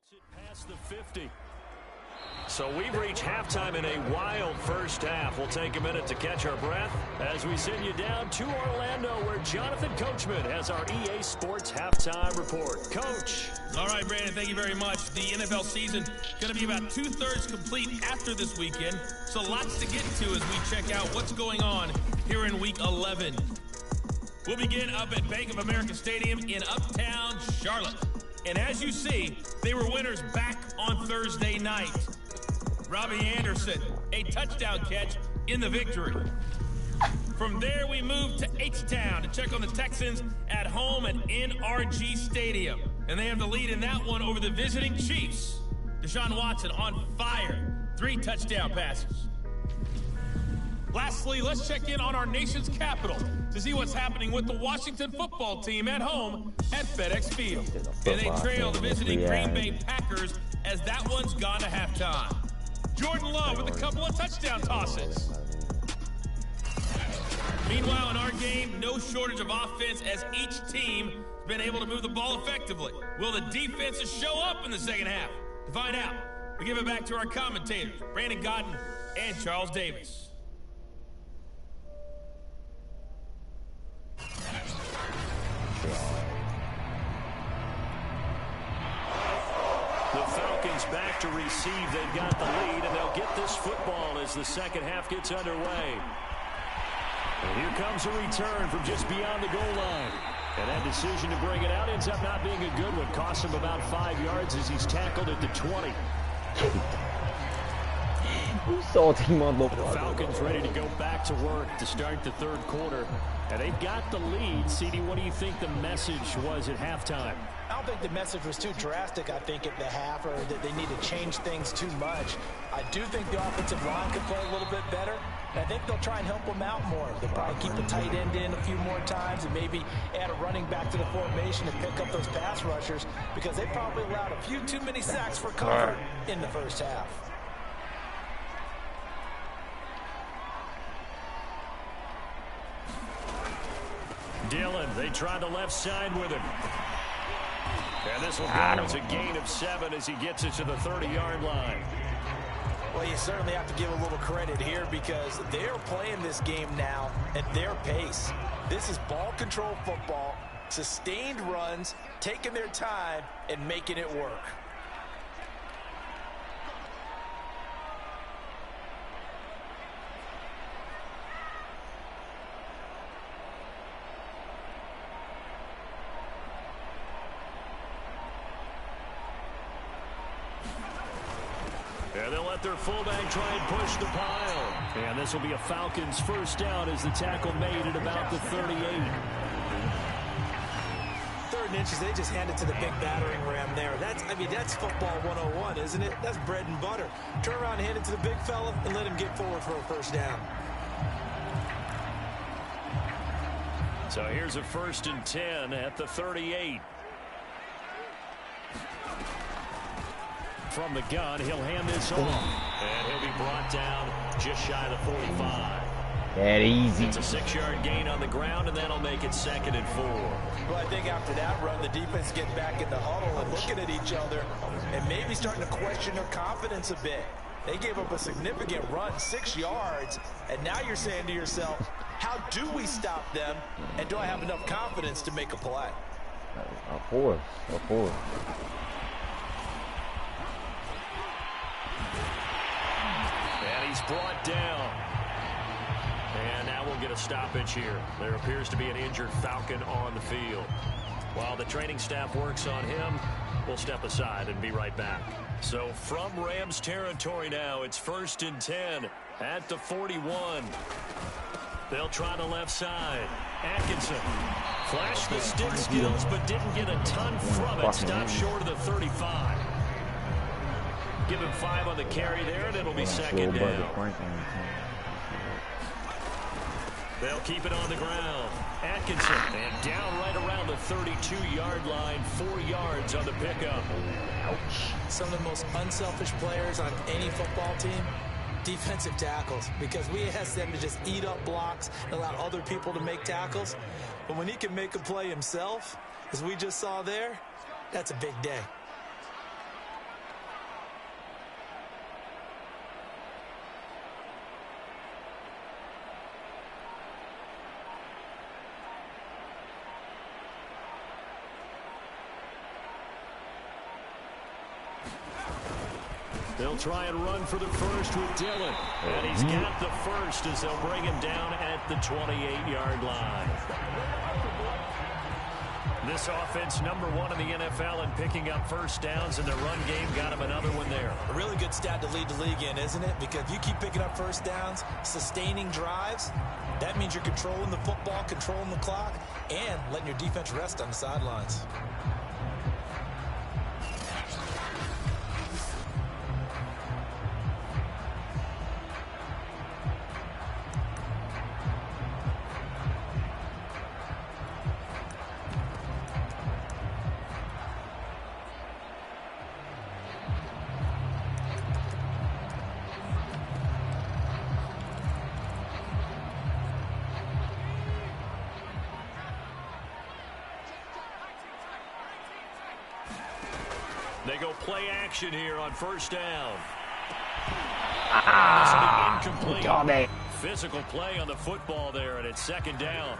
Past the 50. So we've reached halftime in a wild first half. We'll take a minute to catch our breath as we send you down to Orlando, where Jonathan Coachman has our EA Sports halftime report. Coach. All right, Brandon, thank you very much. The NFL season going to be about 2/3 complete after this weekend, so lots to get to as we check out what's going on here in Week 11. We'll begin up at Bank of America Stadium in Uptown Charlotte. And as you see, they were winners back on Thursday night. Robbie Anderson, a touchdown catch in the victory. From there, we move to H-Town to check on the Texans at home at NRG Stadium. And they have the lead in that one over the visiting Chiefs. Deshaun Watson on fire. 3 touchdown passes. Lastly, let's check in on our nation's capital to see what's happening with the Washington football team at home at FedEx Field. And they trail the visiting Green Bay Packers as that one's gone to halftime. Jordan Love with a couple of touchdown tosses. Meanwhile, in our game, no shortage of offense as each team has been able to move the ball effectively. Will the defenses show up in the second half? To find out, we give it back to our commentators, Brandon Godden and Charles Davis. The Falcons back to receive. They've got the lead, and they'll get this football as the second half gets underway. And here comes a return from just beyond the goal line. And that decision to bring it out ends up not being a good one. Costs him about 5 yards as he's tackled at the 20. You salty motherfucker. The Falcons ready to go back to work to start the third quarter. And they've got the lead. CD, what do you think the message was at halftime? I don't think the message was too drastic, I think, at the half, or that they need to change things too much. I do think the offensive line could play a little bit better, and I think they'll try and help them out more. They'll probably keep the tight end in a few more times and maybe add a running back to the formation and pick up those pass rushers, because they probably allowed a few too many sacks for comfort in the first half. Dillon, they tried the left side with him. And this will go as a gain of 7 as he gets it to the 30-yard line. Well, you certainly have to give a little credit here because they're playing this game now at their pace. This is ball control football, sustained runs, taking their time, and making it work. And they'll let their fullback try and push the pile. And this will be a Falcons first down as the tackle made at about the 38. 3rd inches, they just hand it to the big battering ram there. That's football 101, isn't it? That's bread and butter. Turn around and hand it to the big fella and let him get forward for a first down. So here's a 1st and 10 at the 38. From the gun, he'll hand this off. And he'll be brought down just shy of the 45. That easy. It's a 6-yard gain on the ground, and that'll make it 2nd and 4. Well, I think after that run, the defense get back in the huddle and looking at each other and maybe starting to question their confidence a bit. They gave up a significant run, 6 yards, and now you're saying to yourself, how do we stop them, and do I have enough confidence to make a play? Of course. And he's brought down. And now we'll get a stoppage here. There appears to be an injured Falcon on the field. While the training staff works on him, we'll step aside and be right back. So from Rams territory now, it's 1st and 10 at the 41. They'll try the left side. Atkinson flashed the stick skills, but didn't get a ton from it. Stopped short of the 35. Give him 5 on the carry there, and it'll be 2nd down. They'll keep it on the ground. Atkinson, and down right around the 32-yard line, 4 yards on the pickup. Ouch. Some of the most unselfish players on any football team, defensive tackles, because we ask them to just eat up blocks and allow other people to make tackles. But when he can make a play himself, as we just saw there, that's a big day. They'll try and run for the first with Dillon. And he's got the first as they'll bring him down at the 28-yard line. This offense, number 1 in the NFL in picking up first downs, and their run game got him another one there. A really good stat to lead the league in, isn't it? Because if you keep picking up first downs, sustaining drives, that means you're controlling the football, controlling the clock, and letting your defense rest on the sidelines. They go play action here on first down. Incomplete. Physical play on the football there, and it's second down.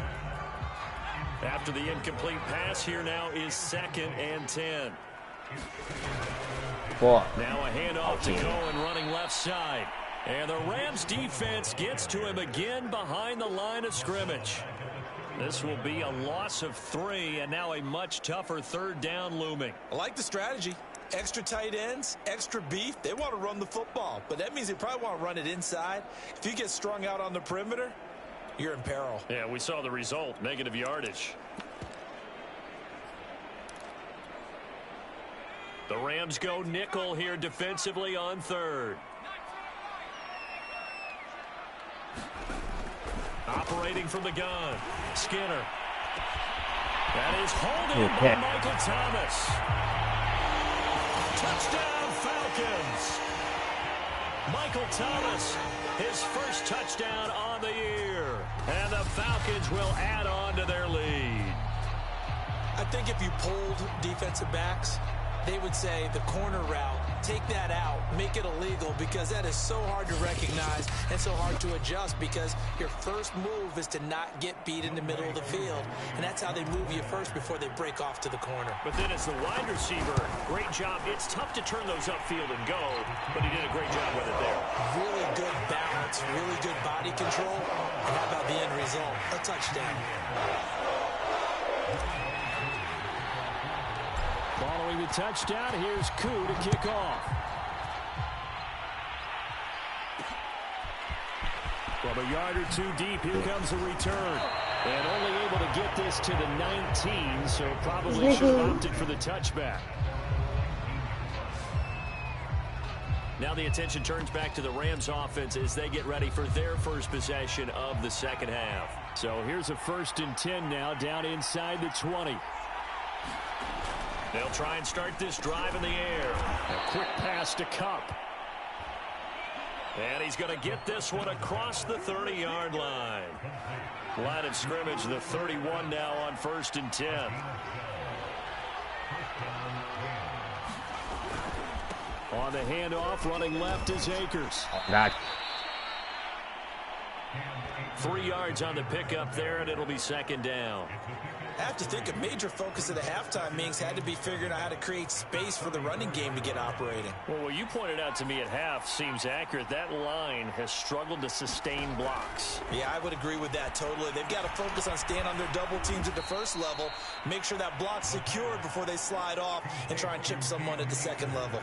After the incomplete pass, here now is 2nd and 10. Now a handoff to Cohen running left side. And the Rams defense gets to him again behind the line of scrimmage. This will be a loss of 3, and now a much tougher third down looming. I like the strategy. Extra tight ends, extra beef. They want to run the football, but that means they probably want to run it inside. If you get strung out on the perimeter, you're in peril. Yeah, we saw the result, negative yardage. The Rams go nickel here defensively on 3rd. Operating from the gun, Skinner. That is holding by Michael Thomas. Touchdown, Falcons. Michael Thomas, his first touchdown on the year. And the Falcons will add on to their lead. I think if you polled defensive backs, they would say the corner route, take that out, make it illegal, because that is so hard to recognize and so hard to adjust, because your first move is to not get beat in the middle of the field. And that's how they move you first before they break off to the corner. But then as the wide receiver, great job. It's tough to turn those upfield and go, but he did a great job with it there. Really good balance, really good body control. And how about the end result? A touchdown. Following the touchdown, here's Koo to kick off. From a yard or 2 deep, here comes a return. And only able to get this to the 19, so probably should have opted for the touchback. Now the attention turns back to the Rams offense as they get ready for their first possession of the second half. So here's a 1st and 10 now, down inside the 20. They'll try and start this drive in the air. A quick pass to Kupp. And he's going to get this one across the 30-yard line. Line of scrimmage, the 31 now on 1st and 10. On the handoff, running left is Akers. 3 yards on the pickup there, and it'll be 2nd down. I have to think a major focus of the halftime meetings had to be figuring out how to create space for the running game to get operating. Well, what you pointed out to me at half seems accurate. That line has struggled to sustain blocks. Yeah, I would agree with that totally. They've got to focus on staying on their double teams at the first level, make sure that block's secured before they slide off and try and chip someone at the second level.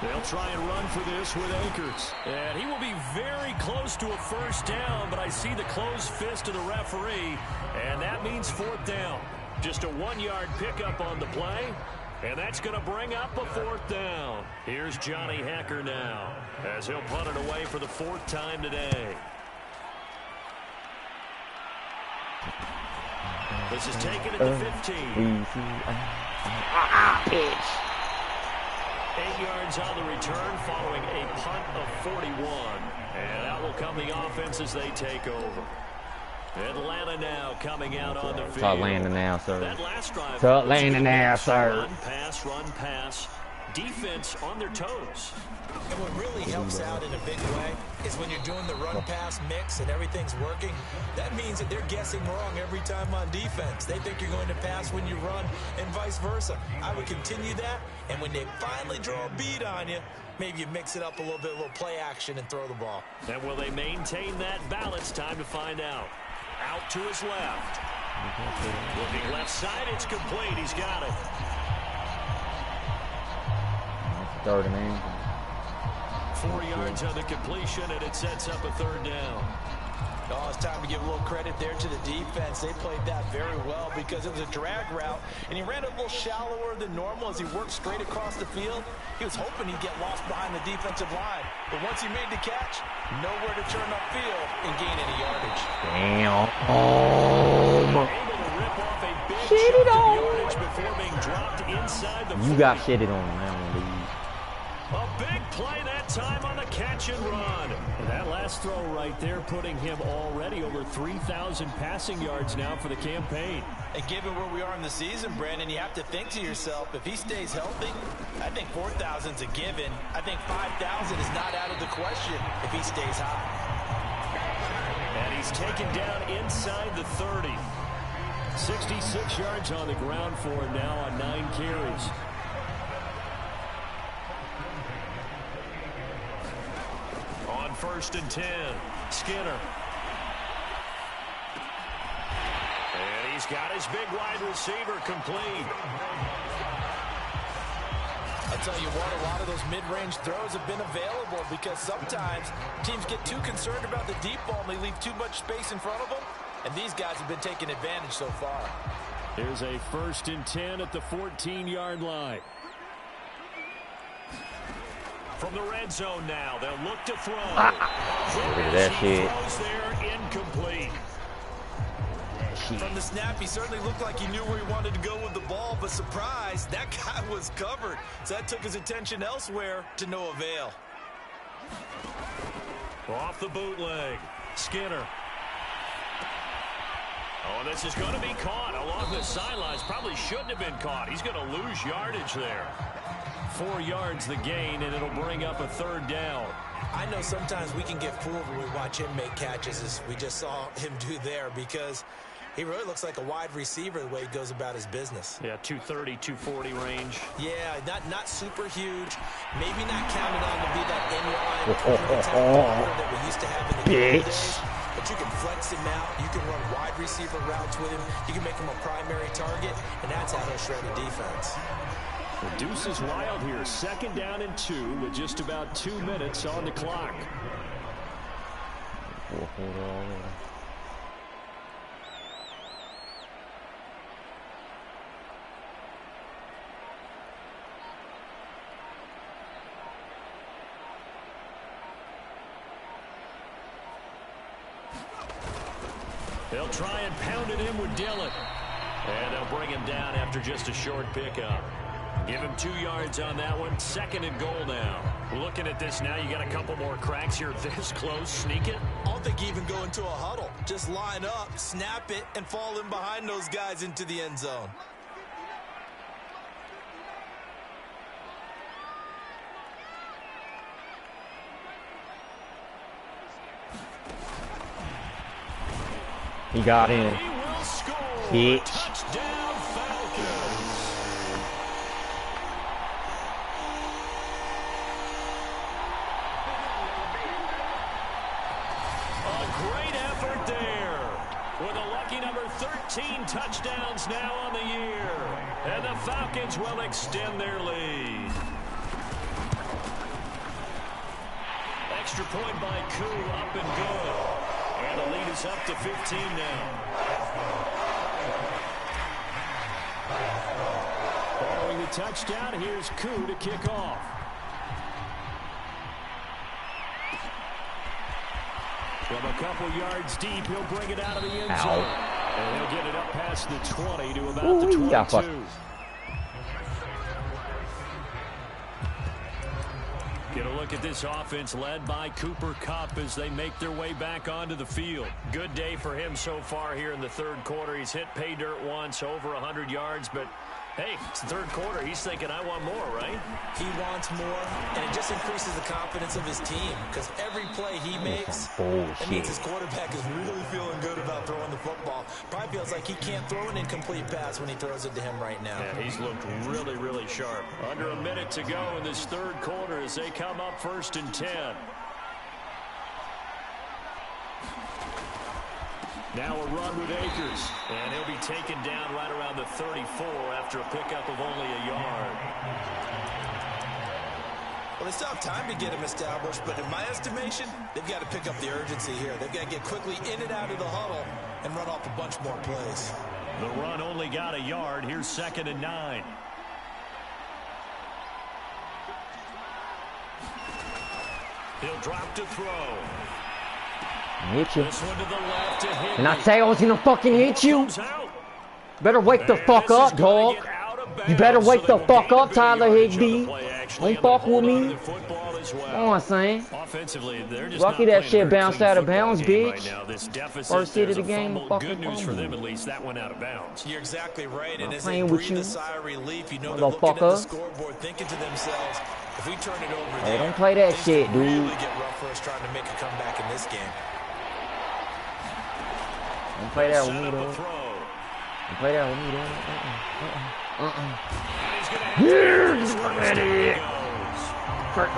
They'll try and run for this with Akers. And he will be very close to a first down, but I see the closed fist of the referee, and that means 4th down. Just a 1-yard pickup on the play, and that's going to bring up a 4th down. Here's Johnny Hecker now, as he'll punt it away for the 4th time today. This is taken at the 15. Pitch. 8 yards on the return following a punt of 41. And out will come the offense as they take over. Atlanta now coming out on the field. It's Atlanta now, sir. That last drive. It's Atlanta now, sir. Run, pass, defense on their toes. And what really helps out in a big way is when you're doing the run-pass mix and everything's working, that means that they're guessing wrong every time on defense. They think you're going to pass when you run and vice versa. I would continue that, and when they finally draw a beat on you, maybe you mix it up a little play action and throw the ball. And will they maintain that balance? Time to find out. Out to his left. Looking left side, it's complete. He's got it. Third and in. 4 yards on the completion, and it sets up a third down. Oh, it's time to give a little credit there to the defense. They played that very well because it was a drag route, and he ran a little shallower than normal as he worked straight across the field. He was hoping he'd get lost behind the defensive line, but once he made the catch, nowhere to turn upfield and gain any yardage. Damn. Able to rip off a big chunk of yardage before being dropped inside the 40. You got shitted on now, dude. A big play that time on the catch and run. And that last throw right there putting him already over 3,000 passing yards now for the campaign. And given where we are in the season, Brandon, you have to think to yourself, if he stays healthy, I think 4,000's a given. I think 5,000 is not out of the question if he stays high. And he's taken down inside the 30. 66 yards on the ground for him now on 9 carries. On 1st and 10, Skinner. And he's got his big wide receiver complete. I'll tell you what, a lot of those mid-range throws have been available because sometimes teams get too concerned about the deep ball and they leave too much space in front of them. And these guys have been taking advantage so far. Here's a 1st and 10 at the 14-yard line. From the red zone now, they'll look to throw. Look at that shit. Throws there, incomplete. From the snap, he certainly looked like he knew where he wanted to go with the ball, but surprise, that guy was covered. So that took his attention elsewhere to no avail. Off the bootleg, Skinner. Oh, this is going to be caught along the sidelines. Probably shouldn't have been caught. He's going to lose yardage there. 4 yards the gain, and it'll bring up a third down. I know sometimes we can get fooled when we watch him make catches, as we just saw him do there, because he really looks like a wide receiver the way he goes about his business. Yeah, 230, 240 range. Yeah, not super huge. Maybe not counted on to be that in-line that we used to have in the old days. But you can flex him out. You can run wide receiver routes with him. You can make him a primary target, and that's how he'll shred the defense. The deuce is wild here. 2nd down and 2 with just about 2 minutes on the clock. They'll try and pound it in with Dillon. And they'll bring him down after just a short pickup. Give him 2 yards on that one. 2nd and goal now. Looking at this now, you got a couple more cracks here this close. Sneak it. I don't think even go into a huddle. Just line up, snap it, and fall in behind those guys into the end zone. He got in. He will score. Bitch. Touchdown Falcons. A great effort there. With a lucky number 13 touchdowns now on the year. And the Falcons will extend their lead. Extra point by Koo, up and good. And the lead is up to 15 now. Following the touchdown, here's Koo to kick off. From a couple yards deep, he'll bring it out of the end zone. And he'll get it up past the 20 to about the 22. Get a look at this offense led by Cooper Kupp as they make their way back onto the field. Good day for him so far here in the 3rd quarter. He's hit pay dirt once, over 100 yards, but Hey, it's the third quarter. He's thinking, I want more, right? He wants more, and it just increases the confidence of his team because every play he makes, it means his quarterback is really feeling good about throwing the football. Probably feels like he can't throw an incomplete pass when he throws it to him right now. Yeah, he's looked really, really sharp. Under a minute to go in this third quarter as they come up 1st and 10. Now a run with Akers, and he'll be taken down right around the 34 after a pickup of only a yard. Well, they still have time to get him established, but in my estimation, they've got to pick up the urgency here. They've got to get quickly in and out of the huddle and run off a bunch more plays. The run only got a yard. Here's 2nd and 9. He'll drop to throw. Hit you. This one to the left to hit. And I say I was gonna fucking hit you. Better wake the fuck up, dog. You better wake the fuck up, Tyler Higbee. Don't fuck with me. Come on, son. Lucky that shit bounced out of bounds, bitch. First hit of the game, fucking good news for them, at least that went out of bounds. You're exactly right. And as playing they with breathe you, a sigh of relief, you know they're looking at the scoreboard, thinking to themselves, if we turn it over there, don't play that shit, dude. Really get rough for us trying to make a comeback in this game. Don't play that with me, though. Don't play that with me, though. Here's the hit. It'll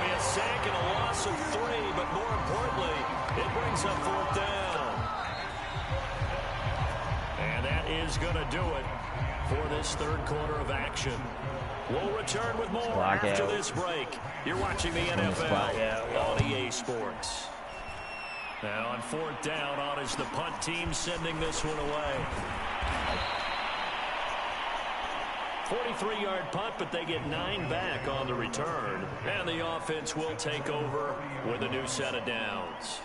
be a sack and a loss of 3, but more importantly, it brings up 4th down. And that is going to do it for this third quarter of action. We'll return with more after this break. You're watching the NFL on EA Sports. Now on 4th down, on is the punt team sending this one away. 43-yard punt, but they get 9 back on the return. And the offense will take over with a new set of downs.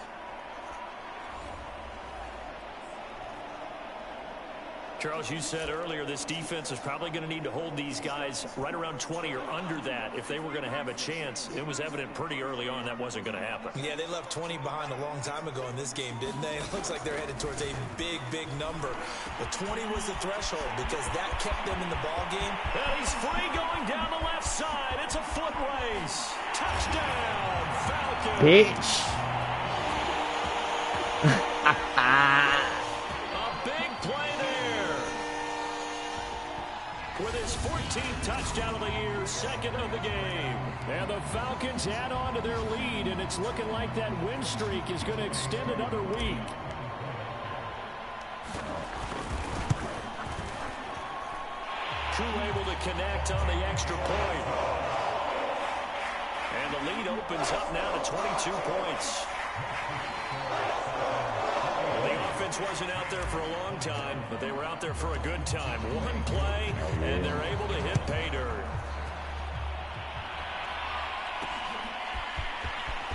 Charles, you said earlier this defense is probably going to need to hold these guys right around 20 or under that if they were going to have a chance. It was evident pretty early on that wasn't going to happen. Yeah, they left 20 behind a long time ago in this game, didn't they? It looks like they're headed towards a big, big number. But 20 was the threshold because that kept them in the ball game. And he's free going down the left side. It's a foot race. Touchdown, Falcons. Bitch. With his 14th touchdown of the year, 2nd of the game. And the Falcons add on to their lead, and it's looking like that win streak is going to extend another week. True able to connect on the extra point. And the lead opens up now to 22 points. The offense wasn't out there for a long time, but they were out there for a good time. One play, and they're able to hit pay dirt.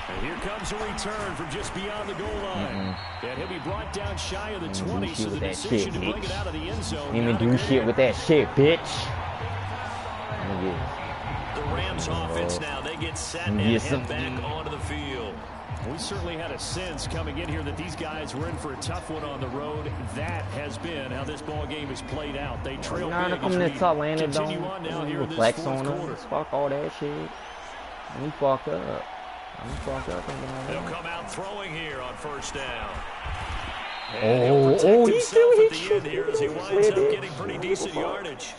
And here comes a return from just beyond the goal line. And he'll be brought down shy of the 20, so the decision to bring it out of the end zone. Even do shit with that shit, bitch. The Rams offense now, they get set and head back onto the field. We certainly had a sense coming in here that these guys were in for a tough one on the road. That has been how this ball game has played out. They trail big as we continue on now here in this fourth quarter. Fuck all that shit. We fucked up. They'll come out throwing here on 1st down. He still hit you. Here as he winds up getting pretty decent yardage.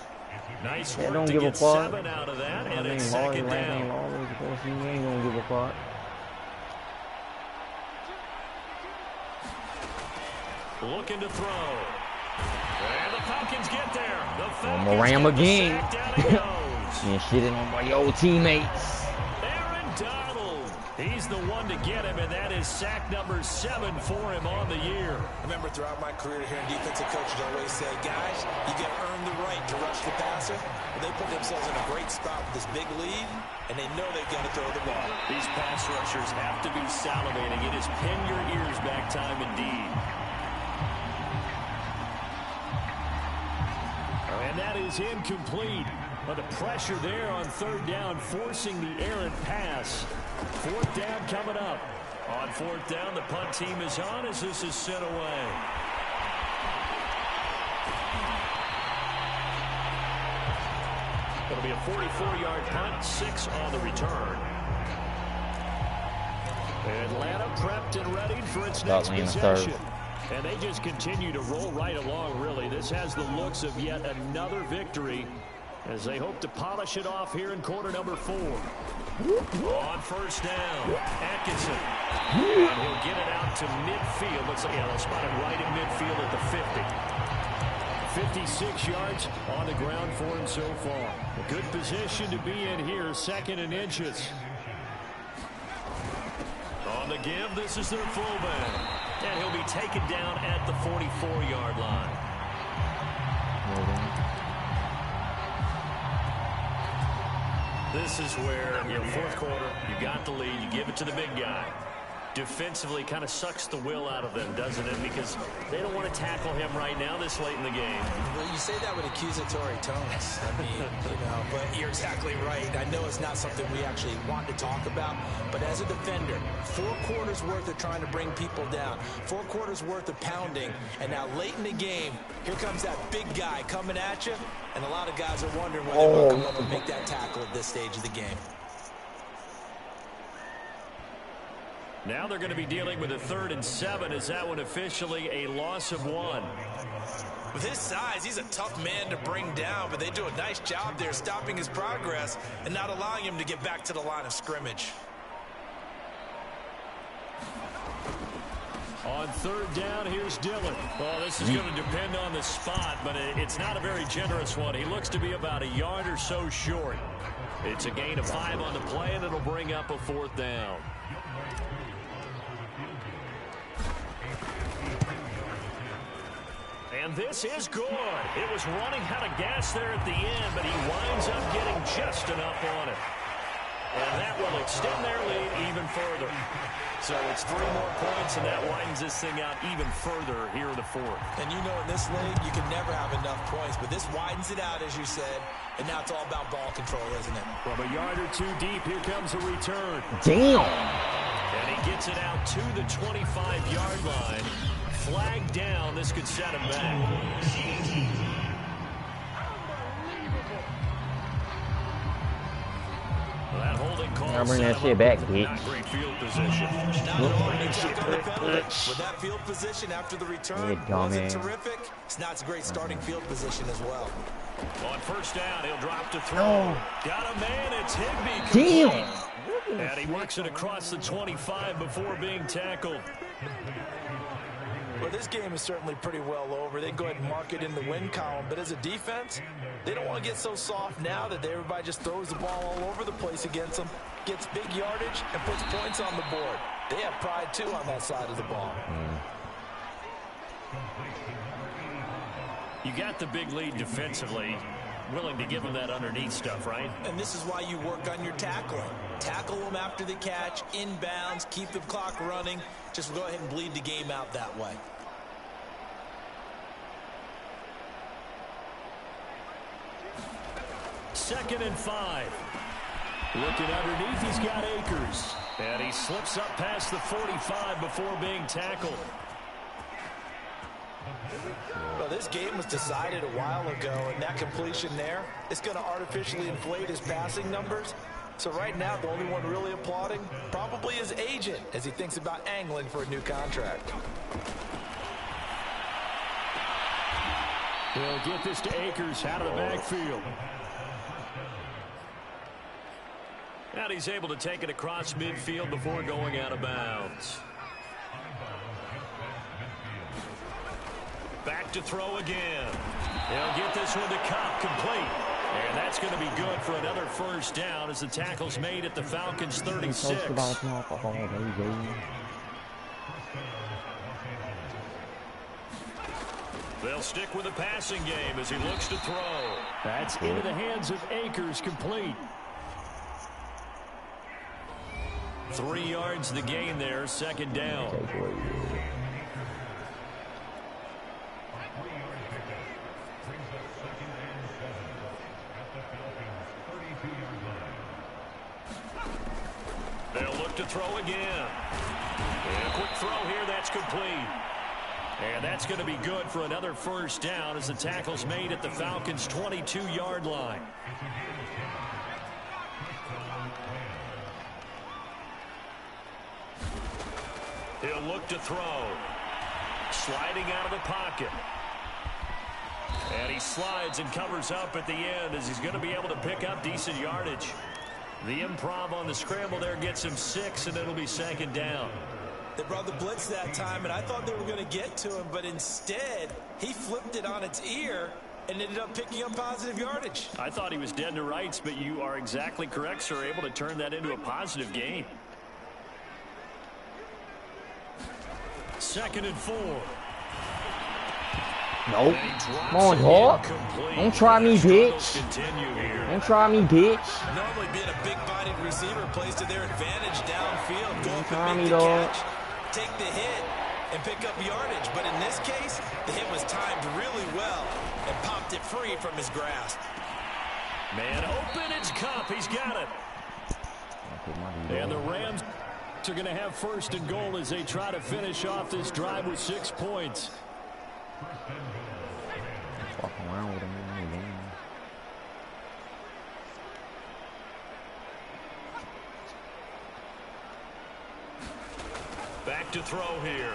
Nice work to get 7 out of that, and it's 2nd down. He ain't gonna give a fuck. Looking to throw. And the Falcons get there. The Falcons Moram again. and shitting on my old teammates. Aaron Donald. He's the one to get him, and that is sack number 7 for him on the year. I remember throughout my career here, defensive coaches always say, guys, you got to earn the right to rush the passer. But they put themselves in a great spot with this big lead, and they know they've got to throw the ball. These pass rushers have to be salivating. It is pin your ears back time indeed. And that is incomplete. But the pressure there on 3rd down, forcing the errant pass. 4th down coming up. On 4th down, the punt team is on as this is sent away. It'll be a 44-yard punt, 6 on the return. Atlanta prepped and ready for its next possession. And they just continue to roll right along, really. This has the looks of yet another victory as they hope to polish it off here in quarter number 4. On first down, Atkinson. And he'll get it out to midfield. Looks like they'll spot it right in midfield at the 50. 56 yards on the ground for him so far. A good position to be in here, 2nd and inches. On the give, this is their fullback. And he'll be taken down at the 44-yard line. This is where, fourth quarter, you got the lead, you give it to the big guy. Defensively kind of sucks the will out of them, doesn't it? Because they don't want to tackle him right now this late in the game. Well, you say that with accusatory tones. I mean, but you're exactly right. I know it's not something we actually want to talk about, but as a defender, 4 quarters worth of trying to bring people down, 4 quarters worth of pounding, and now late in the game, here comes that big guy coming at you, and a lot of guys are wondering whether they'll come up and make that tackle at this stage of the game. Now they're going to be dealing with a 3rd and 7. Is that one officially a loss of 1? With his size, he's a tough man to bring down, but they do a nice job there stopping his progress and not allowing him to get back to the line of scrimmage. On 3rd down, here's Dillon. Well, this is going to depend on the spot, but it's not a very generous one. He looks to be about a yard or so short. It's a gain of 5 on the play, and it'll bring up a 4th down. And this is good. It was running out of gas there at the end, but he winds up getting just enough on it. And that will extend their lead even further. So it's 3 more points, and that widens this thing out even further here in the 4th. And in this league, you can never have enough points, but this widens it out, as you said, and now it's all about ball control, isn't it? From a yard or 2 deep, here comes a return. Damn! And he gets it out to the 25-yard line. Flag down. This could set him back. That holding call. I'll bring that shit back, bitch. Not great field position. With that field position after the return, wasn't terrific. It's not a great starting field position as well. On first down, he'll drop to throw. Got a man. It's Higbee. Damn! And he works it across the 25 before being tackled. Well, this game is certainly pretty well over. They can go ahead and mark it in the win column. But as a defense, they don't want to get so soft now that everybody just throws the ball all over the place against them, gets big yardage, and puts points on the board. They have pride, too, on that side of the ball. You got the big lead defensively. Willing to give them that underneath stuff, right? And this is why you work on your tackling. Tackle them after the catch, inbounds, keep the clock running. Just go ahead and bleed the game out that way. Second and 5. Looking underneath, he's got Akers. And he slips up past the 45 before being tackled. Well, this game was decided a while ago, and that completion there, it's going to artificially inflate his passing numbers. So right now, the only one really applauding probably his agent as he thinks about angling for a new contract. He'll get this to Akers out of the backfield. And he's able to take it across midfield before going out of bounds. Back to throw again. He'll get this one to Cobb, complete. And that's going to be good for another first down as the tackle's made at the Falcons' 36. They'll stick with the passing game as he looks to throw. That's into the hands of Akers, complete. 3 yards the gain there, second down. They'll look to throw again. And a quick throw here, that's complete. And that's going to be good for another first down as the tackle's made at the Falcons' 22-yard line. He'll look to throw. Sliding out of the pocket. And he slides and covers up at the end as he's going to be able to pick up decent yardage. The improv on the scramble there gets him 6, and it'll be second down. They brought the blitz that time, and I thought they were going to get to him, but instead, he flipped it on its ear and ended up picking up positive yardage. I thought he was dead to rights, but you are exactly correct, sir. Able to turn that into a positive gain. 2nd and 4. Nope. Come on, dog. Don't try me, bitch. Don't try me, bitch. Normally being a big-bodied receiver plays to their advantage downfield. Go up and make the catch, take the hit, and pick up yardage. But in this case, the hit was timed really well and popped it free from his grasp. Man open, it's Cup. He's got it. And the Rams are going to have 1st and goal as they try to finish off this drive with 6 points. Walking around with him in the game. Back to throw here.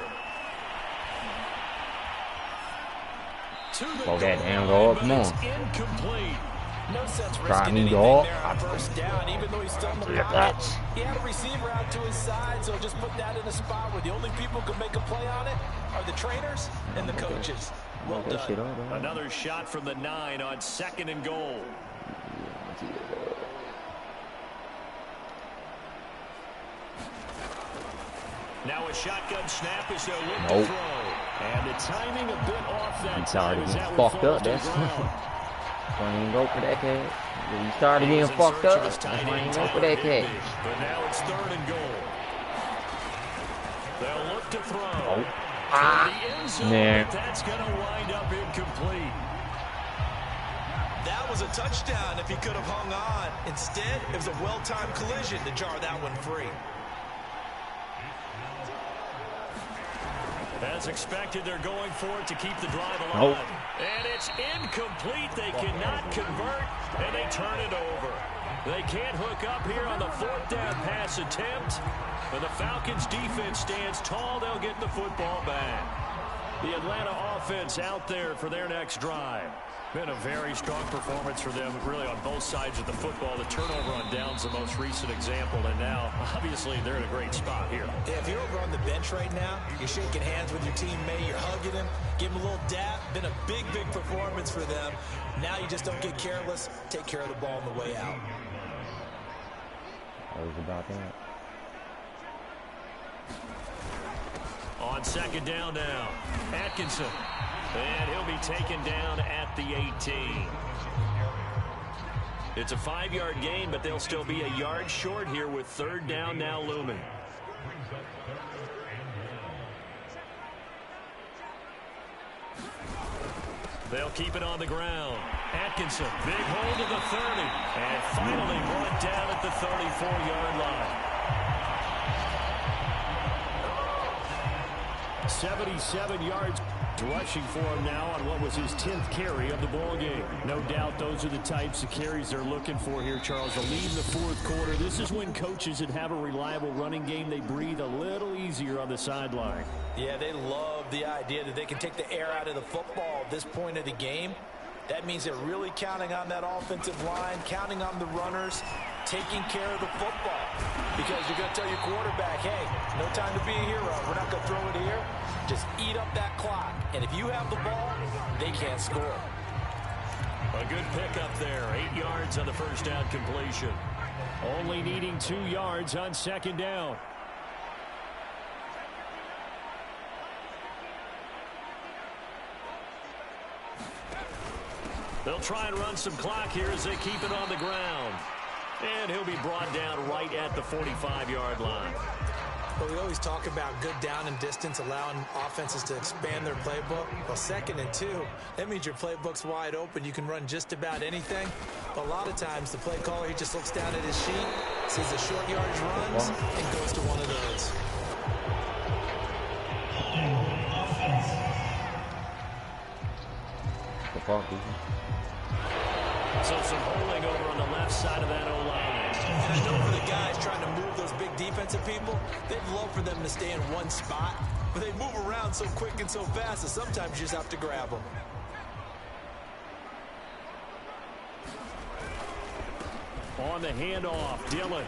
Oh, that damn dog. Come on. Incomplete. No sense Try risking me, anything dog. there on first down, even though he's still in the pocket. He had a receiver out to his side, so just put that in a spot where the only people who can make a play on it are the trainers and the coaches. Well done. Another shot from the 9 on 2nd and goal. Now a shotgun snap is a look to throw. And the timing a bit off that time. He's already getting fucked up, that's why he ain't go for that catch. When he started getting fucked up, that's why he ain't go for that catch. But now it's 3rd and goal. They'll look to throw. That's going to wind up incomplete. That was a touchdown if he could have hung on. Instead, it was a well-timed collision to jar that one free. As expected, they're going for it to keep the drive alive. And it's incomplete. They cannot convert, and they turn it over. They can't hook up here on the 4th down pass attempt. When the Falcons defense stands tall, they'll get the football back. The Atlanta offense out there for their next drive. Been a very strong performance for them, really, on both sides of the football. The turnover on downs the most recent example, and now, obviously, they're in a great spot here. Yeah, if you're over on the bench right now, you're shaking hands with your teammate, you're hugging him, give him a little dap. Been a big, big performance for them. Now you just don't get careless. Take care of the ball on the way out. Always about that. On 2nd down now, Atkinson. And he'll be taken down at the 18. It's a 5-yard gain, but they'll still be a yard short here with 3rd down now looming. They'll keep it on the ground. Atkinson, big hold of the 30. And finally brought down at the 34-yard line. 77 yards rushing for him now on what was his 10th carry of the ball game. No doubt those are the types of carries they're looking for here, Charles. The lead in the 4th quarter. This is when coaches that have a reliable running game, they breathe a little easier on the sideline. Yeah, they love the idea that they can take the air out of the football at this point of the game. That means they're really counting on that offensive line, counting on the runners, taking care of the football. Because you're going to tell your quarterback, hey, no time to be a hero. We're not going to throw it here. Just eat up that clock. And if you have the ball, they can't score. A good pickup there. 8 yards on the first down completion. Only needing 2 yards on 2nd down. They'll try and run some clock here as they keep it on the ground. And he'll be brought down right at the 45-yard line. But we always talk about good down and distance, allowing offenses to expand their playbook. Well, 2nd and 2, that means your playbook's wide open. You can run just about anything. But a lot of times, the play caller, he just looks down at his sheet, sees the short yardage runs, and goes to one of those. fuck, dude? So some holding over on the left side of that O-line. And I know for the guys trying to move those big defensive people, they'd love for them to stay in one spot, but they move around so quick and so fast that sometimes you just have to grab them. On the handoff, Dillon.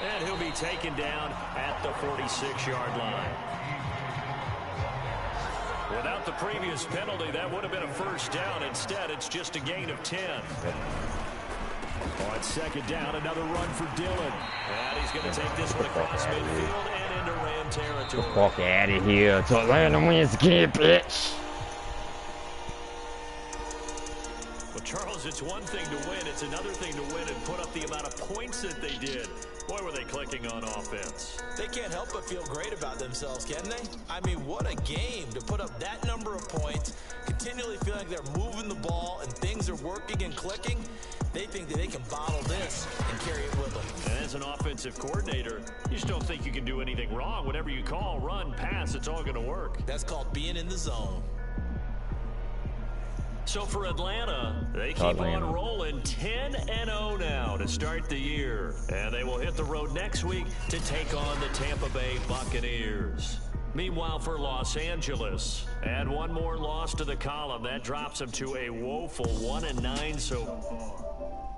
And he'll be taken down at the 46-yard line. Without the previous penalty, that would have been a first down. Instead, it's just a gain of 10. On second down, another run for Dillon. And he's going to take this one across midfield and into Ram territory. Get the fuck out of here. Tuclanta wins again, bitch. Well, Charles, it's one thing to win. It's another thing to win and put up the amount of points that they did. Boy, were they clicking on offense. They can't help but feel great about themselves, can they? I mean, what a game to put up that number of points, continually feeling like they're moving the ball and things are working and clicking. They think that they can bottle this and carry it with them. And as an offensive coordinator, you just don't think you can do anything wrong. Whatever you call, run, pass, it's all going to work. That's called being in the zone. So for Atlanta, they keep on rolling 10-0 now to start the year. And they will hit the road next week to take on the Tampa Bay Buccaneers. Meanwhile, for Los Angeles, add one more loss to the column. That drops them to a woeful 1-9 so far.